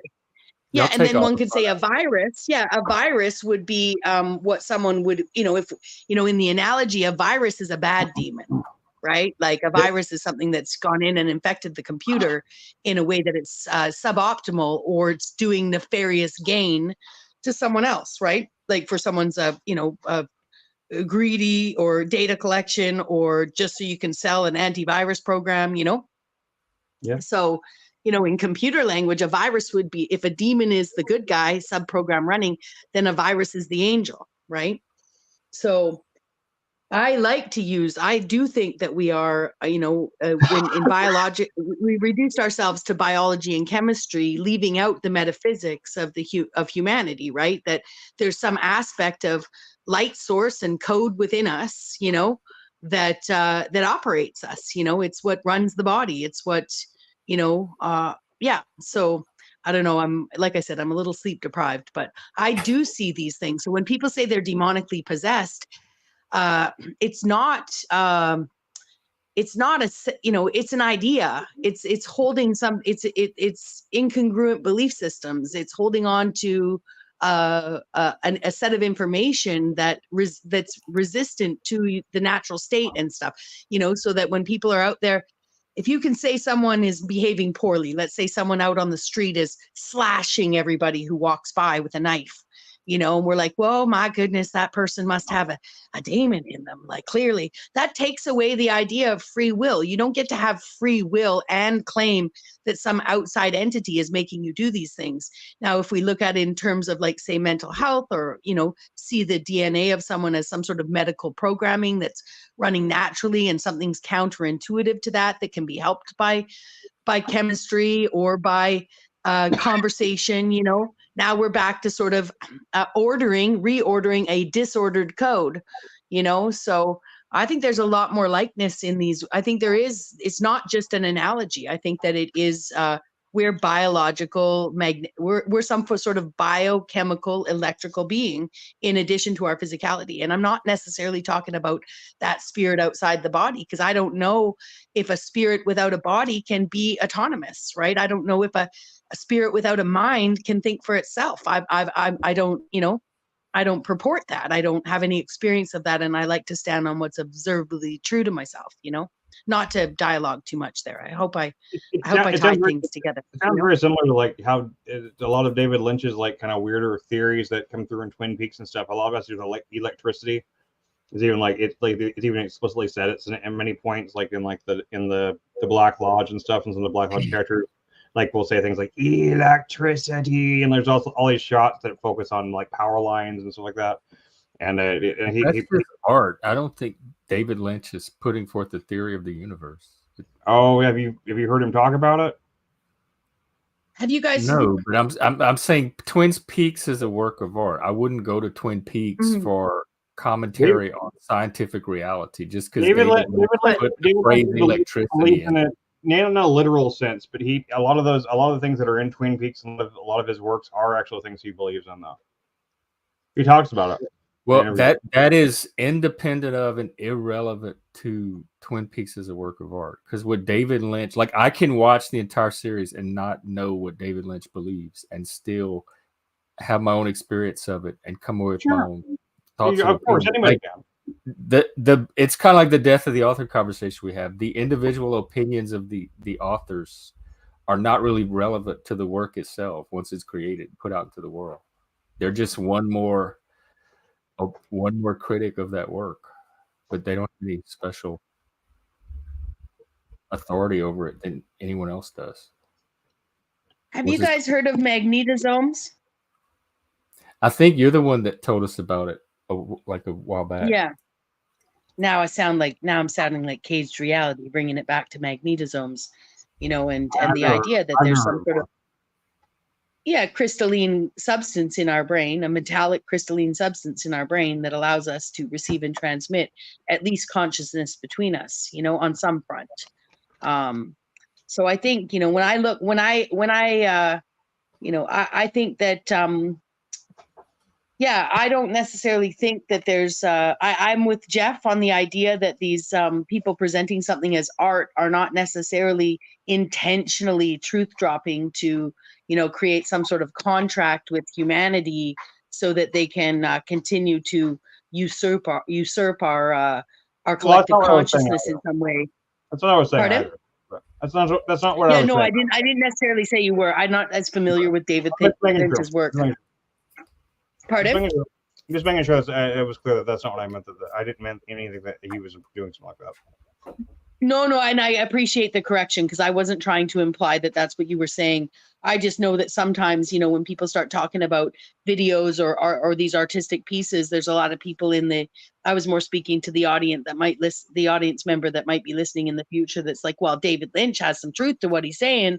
Yeah, and then one could say a virus. Yeah, a virus would be what someone would, if in the analogy, a virus is a bad demon, right? Like a virus is something that's gone in and infected the computer in a way that it's suboptimal or it's doing nefarious gain to someone else, right? Like for someone's, greedy or data collection or just so you can sell an antivirus program, Yeah. So, in computer language, a virus would be, if a demon is the good guy, subprogram running, then a virus is the angel, right? So I do think that we are, when in biologic, we reduced ourselves to biology and chemistry, leaving out the metaphysics of of humanity, right? That there's some aspect of light source and code within us, that operates us. It's what runs the body. It's what, yeah. So I don't know. Like I said, I'm a little sleep deprived, but I do see these things. So when people say they're demonically possessed, it's not it's an idea. It's holding it's incongruent belief systems. It's holding on to a set of information that's resistant to the natural state and stuff, so that when people are out there, if you can say someone is behaving poorly, let's say someone out on the street is slashing everybody who walks by with a knife, and we're like, whoa, my goodness, that person must have a demon in them. Like clearly that takes away the idea of free will. You don't get to have free will and claim that some outside entity is making you do these things. Now, if we look at it in terms of like, say, mental health or, see the DNA of someone as some sort of medical programming that's running naturally and something's counterintuitive to that can be helped by chemistry or by conversation, now we're back to sort of reordering a disordered code, so I think there's a lot more likeness in these. I think it's not just an analogy. I think that it is, we're biological, we're some sort of biochemical electrical being in addition to our physicality. And I'm not necessarily talking about that spirit outside the body, because I don't know if a spirit without a body can be autonomous, right? I don't know if a spirit without a mind can think for itself. I don't, I don't purport that. I don't have any experience of that. And I like to stand on what's observably true to myself, not to dialogue too much there. I hope I tie things together. It sounds very similar to like how a lot of David Lynch's like kind of weirder theories that come through in Twin Peaks and stuff. A lot of us do like electricity. It's even like it's even explicitly said it's at many points, like in the Black Lodge and stuff, and some of the Black Lodge characters like will say things like electricity, and there's also all these shots that focus on like power lines and stuff like that. And that's just art. I don't think David Lynch is putting forth the theory of the universe. Oh, have you heard him talk about it? Have you guys? No, but I'm saying Twin Peaks is a work of art. I wouldn't go to Twin Peaks for commentary on scientific reality just because David put electricity in it. Not in a literal sense, but a lot of the things that are in Twin Peaks and a lot of his works are actual things he believes in, though. He talks about it. Well, that is independent of and irrelevant to Twin Peaks as a work of art. Because with David Lynch, like I can watch the entire series and not know what David Lynch believes and still have my own experience of it and come away with my own thoughts. Of course, anybody can. It's kind of like the death of the author conversation we have. The individual opinions of the authors are not really relevant to the work itself once it's created, put out into the world. They're just one more critic of that work, but they don't have any special authority over it than anyone else does. Have Which you is guys heard of magnetosomes? I think you're the one that told us about it like a while back. Yeah. Now I'm sounding like Caged Reality, bringing it back to magnetosomes, and the idea that there's some sort of crystalline substance in our brain, a metallic crystalline substance in our brain that allows us to receive and transmit at least consciousness between us, on some front. So I think, I think that, I don't necessarily think that there's, I'm with Jeff on the idea that these people presenting something as art are not necessarily intentionally truth dropping to, create some sort of contract with humanity so that they can continue to usurp our collective consciousness in some way. That's what I was saying. Pardon? That's not what I was saying. No, I didn't necessarily say you were. I'm not as familiar with David Lynch's work. Pardon? I'm just making sure it was clear that that's not what I meant. That I didn't mean anything that he was doing something like that. No, and I appreciate the correction because I wasn't trying to imply that that's what you were saying. I just know that sometimes, when people start talking about videos or these artistic pieces, there's a lot of people I was more speaking to the audience the audience member that might be listening in the future that's like, well, David Lynch has some truth to what he's saying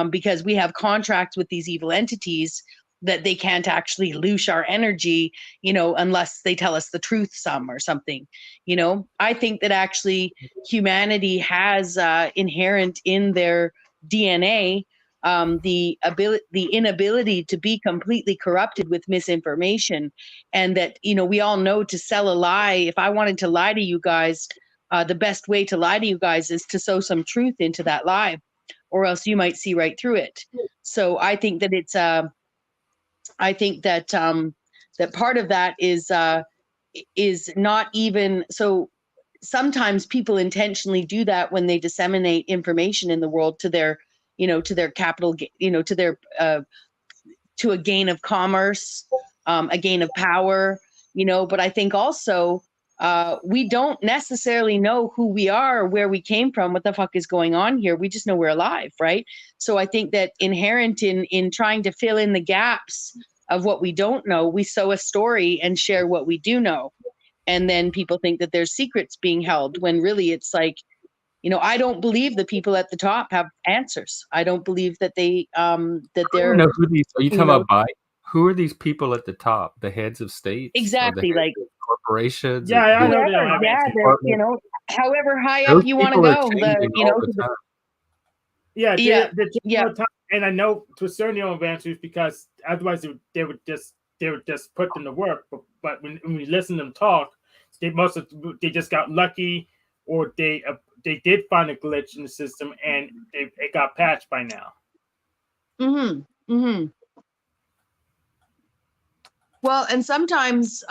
because we have contracts with these evil entities that they can't actually loose our energy, unless they tell us the truth or something. I think that actually humanity has inherent in their DNA the inability to be completely corrupted with misinformation. And that, we all know to sell a lie. If I wanted to lie to you guys, the best way to lie to you guys is to sow some truth into that lie, or else you might see right through it. So I think that it's I think that that part of that is not even so. Sometimes people intentionally do that when they disseminate information in the world to their, to their capital, to their to a gain of commerce, a gain of power, But I think also we don't necessarily know who we are, where we came from, what the fuck is going on here. We just know we're alive, right? So I think that inherent in trying to fill in the gaps of what we don't know, we sow a story and share what we do know. And then people think that there's secrets being held when really it's like, I don't believe the people at the top have answers. I don't believe that they that they're. I don't know who these are. You talking about who are these people at the top? The heads of states? Exactly, like corporations. Yeah, I know. However high up you want to go. And I know to a certain amount of answers because otherwise they would just put them to work. But when we listen to them talk, they just got lucky, or they did find a glitch in the system and it got patched by now. Well, and sometimes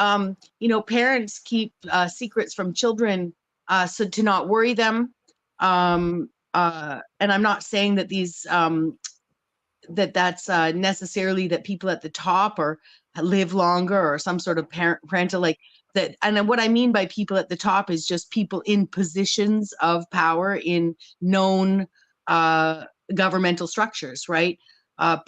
parents keep secrets from children so to not worry them. And I'm not saying that these that's necessarily that people at the top or live longer or some sort of parental like that. And what I mean by people at the top is just people in positions of power in known governmental structures, right?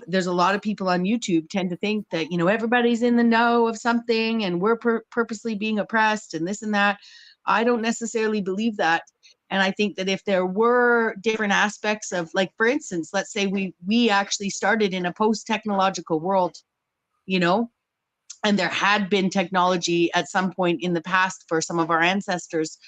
There's a lot of people on YouTube tend to think that, everybody's in the know of something and we're purposely being oppressed and this and that. I don't necessarily believe that. And I think that if there were different aspects of, like, for instance, let's say we actually started in a post-technological world, and there had been technology at some point in the past for some of our ancestors,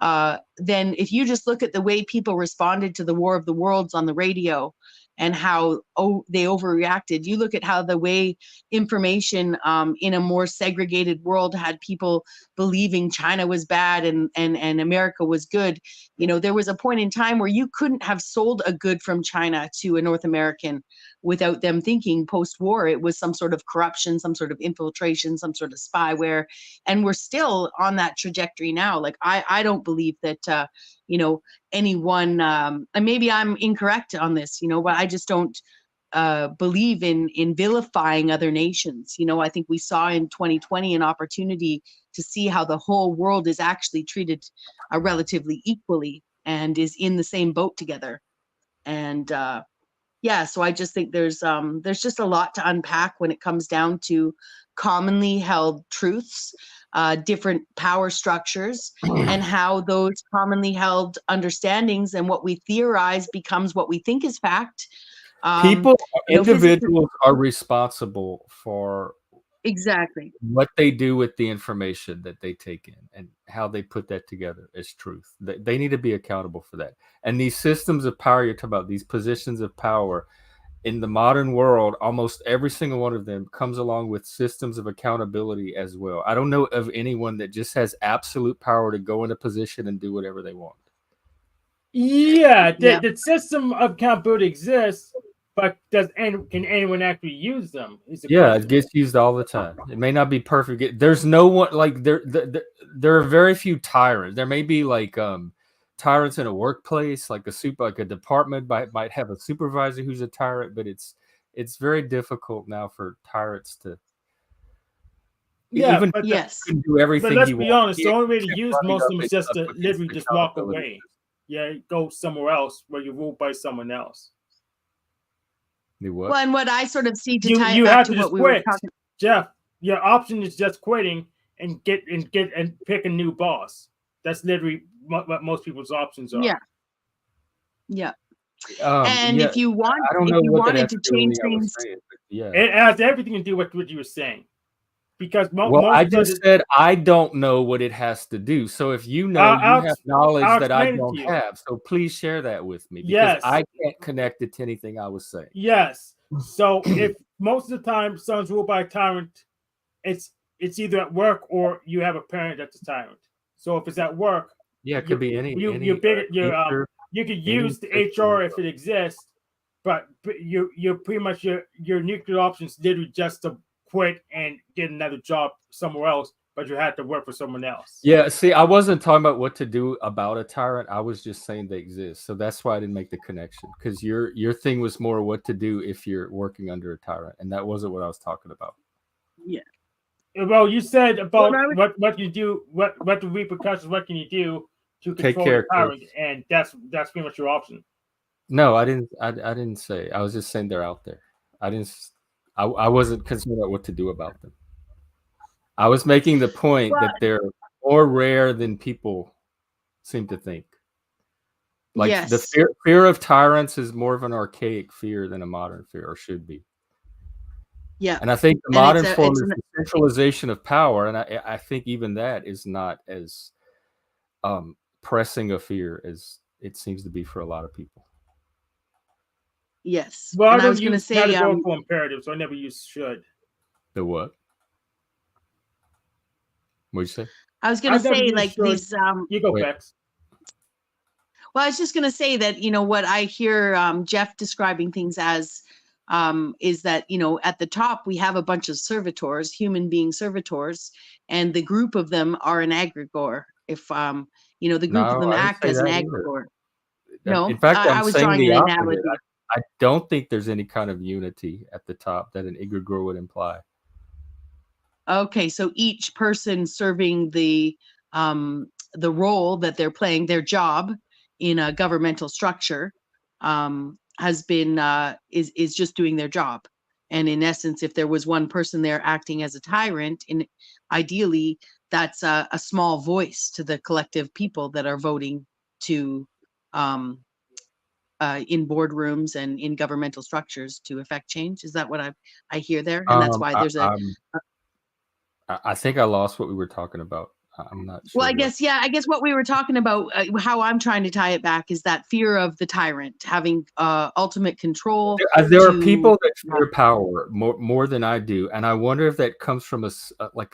then if you just look at the way people responded to the War of the Worlds on the radio and how they overreacted, you look at how the way information in a more segregated world had people believing China was bad and America was good. There was a point in time where you couldn't have sold a good from China to a North American without them thinking post-war it was some sort of corruption, some sort of infiltration, some sort of spyware. And we're still on that trajectory now. Like, I don't believe that, anyone, and maybe I'm incorrect on this, but I just don't believe in vilifying other nations. I think we saw in 2020 an opportunity to see how the whole world is actually treated relatively equally. and is in the same boat together. And yeah, so I just think there's just a lot to unpack when it comes down to commonly held truths, different power structures, and how those commonly held understandings and what we theorize becomes what we think is fact. People, physically- individuals are responsible for exactly. what they do with the information that they take in and how they put that together as truth. They need to be accountable for that. And these systems of power you're talking about, these positions of power in the modern world, almost every single one of them comes along with systems of accountability as well. I don't know of anyone that just has absolute power to go in a position and do whatever they want. Yeah, the system of accountability exists, but can anyone actually use them? Yeah, it gets used all the time. It may not be perfect. There's no one like there are very few tyrants. There may be like tyrants in a workplace, like a department might have a supervisor who's a tyrant, but it's very difficult now for tyrants to even do everything. But let's be honest, the only way to use most of them is just to literally just walk away. Yeah, go somewhere else where you're ruled by someone else. Well, and what I sort of see to tie you back have to to what just we quit. were talking. Jeff, your option is just quitting and pick a new boss. That's literally what most people's options are. Yeah. And if you wanted to change things, it has everything to do with what you were saying. Because I just said I don't know what it has to do. So if you know, you have knowledge that I don't have. So please share that with me, because I can't connect it to anything I was saying. Yes. So if most of the time someone's ruled by a tyrant, it's either at work or you have a parent that's a tyrant. So if it's at work, it could be any. You could use the HR if it exists, but you're pretty much your nuclear options literally just to quit and get another job somewhere else, but you had to work for someone else. Yeah, see, I wasn't talking about what to do about a tyrant. I was just saying they exist. So that's why I didn't make the connection, because your thing was more what to do if you're working under a tyrant, and that wasn't what I was talking about. Yeah. Well, you said about what you do, what the repercussions, what can you do to control the tyrant, and that's pretty much your option. No, I didn't say. I was just saying they're out there. I wasn't concerned about what to do about them. I was making the point that they're more rare than people seem to think. Like the fear of tyrants is more of an archaic fear than a modern fear, or should be. Yeah. And I think the modern form is the centralization of power, and I think even that is not as pressing a fear as it seems to be for a lot of people. Yes. Well, I was going to say categorical imperative, so I never use should. The what? What'd you say? I was going to say like should. These. You go, Bex. Well, I was just going to say that what I hear Jeff describing things as is that at the top we have a bunch of servitors, human being servitors, and the group of them are an egregore. If the group of them act as an egregore. No, in fact, I was drawing an analogy. I don't think there's any kind of unity at the top that an egregore would imply. Okay, so each person serving the role that they're playing, their job in a governmental structure, has been is just doing their job. And in essence, if there was one person there acting as a tyrant, ideally that's a small voice to the collective people that are voting to in boardrooms and in governmental structures to affect change. Is that what I hear there? And that's why there's I think I lost what we were talking about. I'm not sure. Well, I guess what we were talking about, how I'm trying to tie it back, is that fear of the tyrant having ultimate control. There are people that fear power more than I do, and I wonder if that comes from a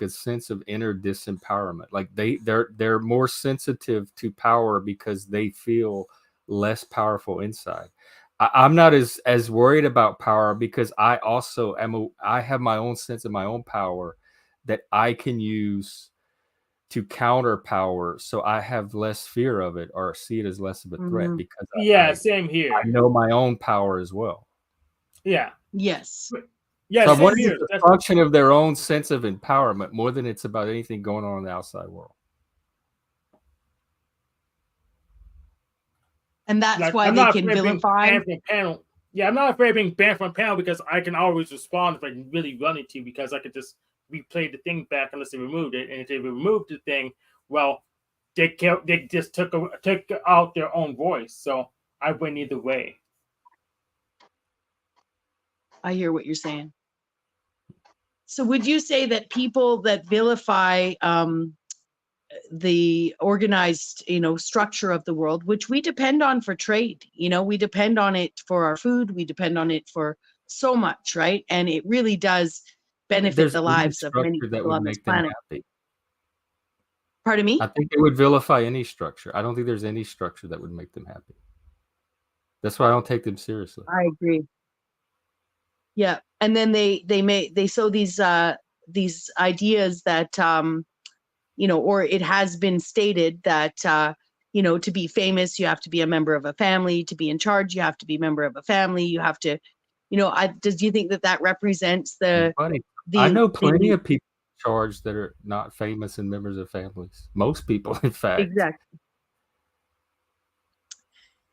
sense of inner disempowerment. Like they're more sensitive to power because they feel less powerful inside. I'm not as worried about power because I also I have my own sense of my own power that I can use to counter power, so I have less fear of it or see it as less of a threat because same here. I know my own power as well. Yeah. Yes. Yeah. So I wonder if it's a function of their own sense of empowerment more than it's about anything going on in the outside world. And that's Like, why I'm they not can afraid of being vilify. banned from a panel. Yeah, I'm not afraid of being banned from a panel because I can always respond if I really run into, because I could just replay the thing back unless they removed it. And if they removed the thing, well, they just took out their own voice. So I win either way. I hear what you're saying. So would you say that people that vilify the organized, structure of the world, which we depend on for trade, we depend on it for our food, we depend on it for so much, right? And it really does benefit There's the any lives of many structure that people would on this make them planet. happy. Pardon me? I think it would vilify any structure. I don't think there's any structure that would make them happy. That's why I don't take them seriously. I agree. Yeah, and then they sow these ideas that or it has been stated that to be famous you have to be a member of a family, to be in charge you have to be a member of a family, you have to, do you think that represents the Funny. the I know plenty the- of people charged that are not famous and members of families. Most people, in fact. exactly.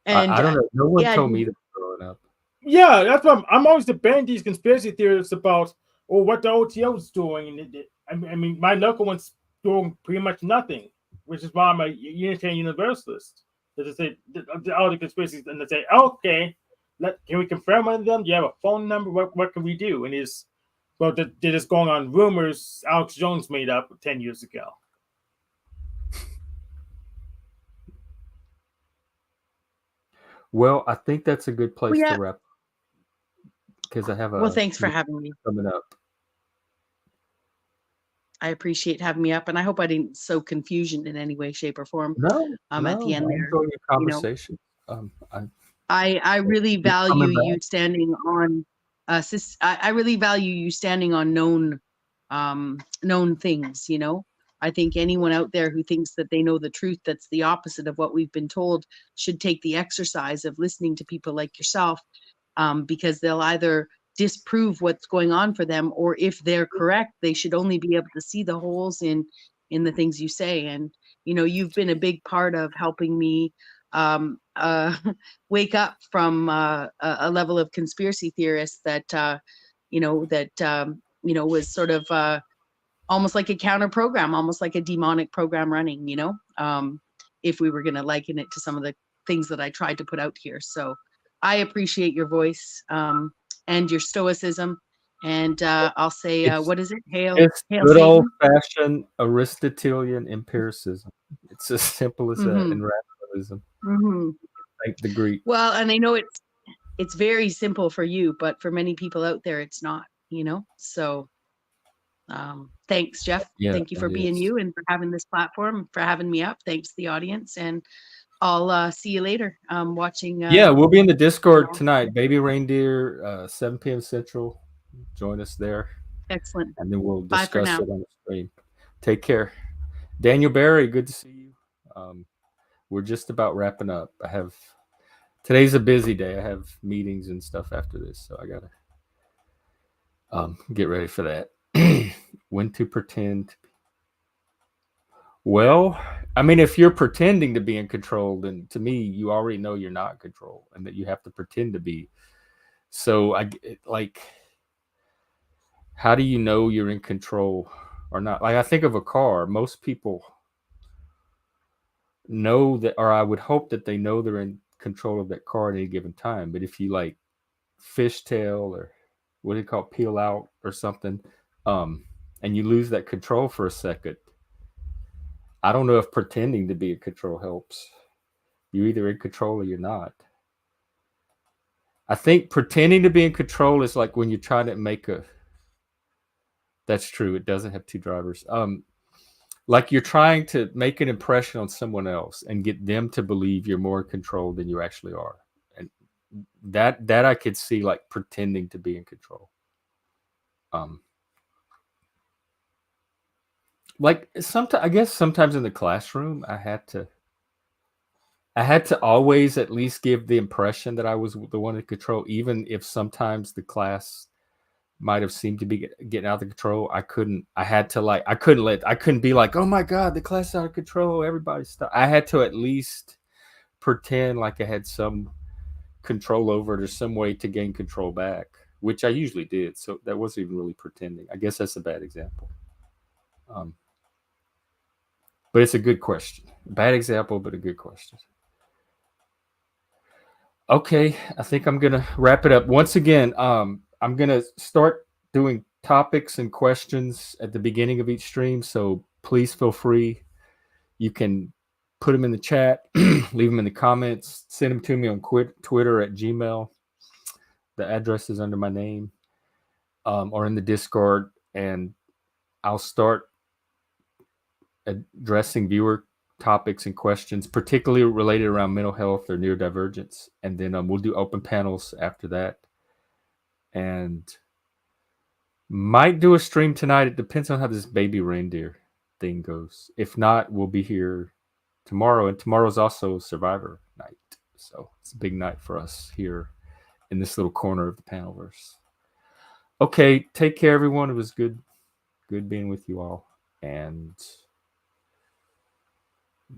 And I don't know. No one yeah, told me that growing up. Yeah, that's why I'm always debating these conspiracy theories about what the OTO is doing. And I mean, my local one's doing pretty much nothing, which is why I'm a Unitarian Universalist. They say all the conspiracies, and they say, okay, can we confirm one of them? Do you have a phone number? What can we do? And they're just going on rumors Alex Jones made up 10 years ago. Well, I think that's a good place to wrap, because I have a thanks for having me coming up. I appreciate having me up, and I hope I didn't sow confusion in any way, shape, or form. No, at the end there, enjoying your conversation. I really value you standing on I really value you standing on known things. I think anyone out there who thinks that they know the truth that's the opposite of what we've been told should take the exercise of listening to people like yourself, because they'll either disprove what's going on for them, or if they're correct, they should only be able to see the holes in the things you say. And you've been a big part of helping me wake up from a level of conspiracy theorists that was sort of almost like a counter program, almost like a demonic program running, if we were going to liken it to some of the things that I tried to put out here. So I appreciate your voice and your stoicism. And I'll say, what is it? Hail good Satan. old-fashioned Aristotelian empiricism. It's as simple as that, and rationalism. Like the Greek. Well, and I know it's very simple for you, but for many people out there, it's not. So thanks, Jeff. Yeah, thank you for being you and for having this platform, for having me up. Thanks to the audience, and I'll see you later. Watching. We'll be in the Discord tonight. Baby Reindeer, 7 p.m. Central. Join us there. Excellent. And then we'll discuss it on the stream. Take care. Daniel Barry, good to see you. We're just about wrapping up. Today's a busy day. I have meetings and stuff after this, so I gotta get ready for that. When to pretend. Well, I mean, if you're pretending to be in control, then to me, you already know you're not in control, and that you have to pretend to be. So how do you know you're in control or not? Like, I think of a car. Most people know that, or I would hope that they know they're in control of that car at any given time. But if you fishtail, or what do you call it, peel out or something, and you lose that control for a second, I don't know if pretending to be in control helps. You're either in control or you're not. I think pretending to be in control is like when you're trying to that's true. It doesn't have two drivers. Like you're trying to make an impression on someone else and get them to believe you're more in control than you actually are. And that I could see, like, pretending to be in control. Like I guess sometimes in the classroom, I had to always at least give the impression that I was the one in control, even if sometimes the class might have seemed to be getting out of control. I couldn't be like, oh my God, the class is out of control, everybody stop. I had to at least pretend like I had some control over it or some way to gain control back, which I usually did. So that wasn't even really pretending. I guess that's a bad example. But it's a good question. Bad example, but a good question. Okay, I think I'm going to wrap it up. Once again, I'm going to start doing topics and questions at the beginning of each stream. So please feel free. You can put them in the chat, leave them in the comments, send them to me on Twitter at Gmail. The address is under my name, or in the Discord. And I'll start addressing viewer topics and questions, particularly related around mental health or neurodivergence. And then we'll do open panels after that. And might do a stream tonight. It depends on how this baby reindeer thing goes. If not, we'll be here tomorrow. And tomorrow's also Survivor night. So it's a big night for us here in this little corner of the Panelverse. Okay, take care, everyone. It was good being with you all. And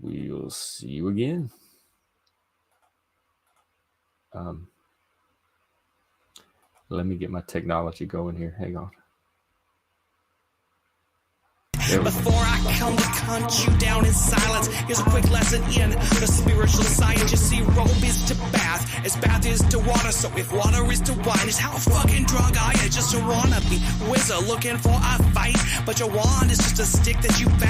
we'll see you again. Let me get my technology going here. Hang on. Before I come to cunt you down in silence, here's a quick lesson in the spiritual science. You see, robe is to bath as bath is to water. So if water is to wine, is how fucking drunk are you? Just a wannabe wizard looking for a fight, but your wand is just a stick that you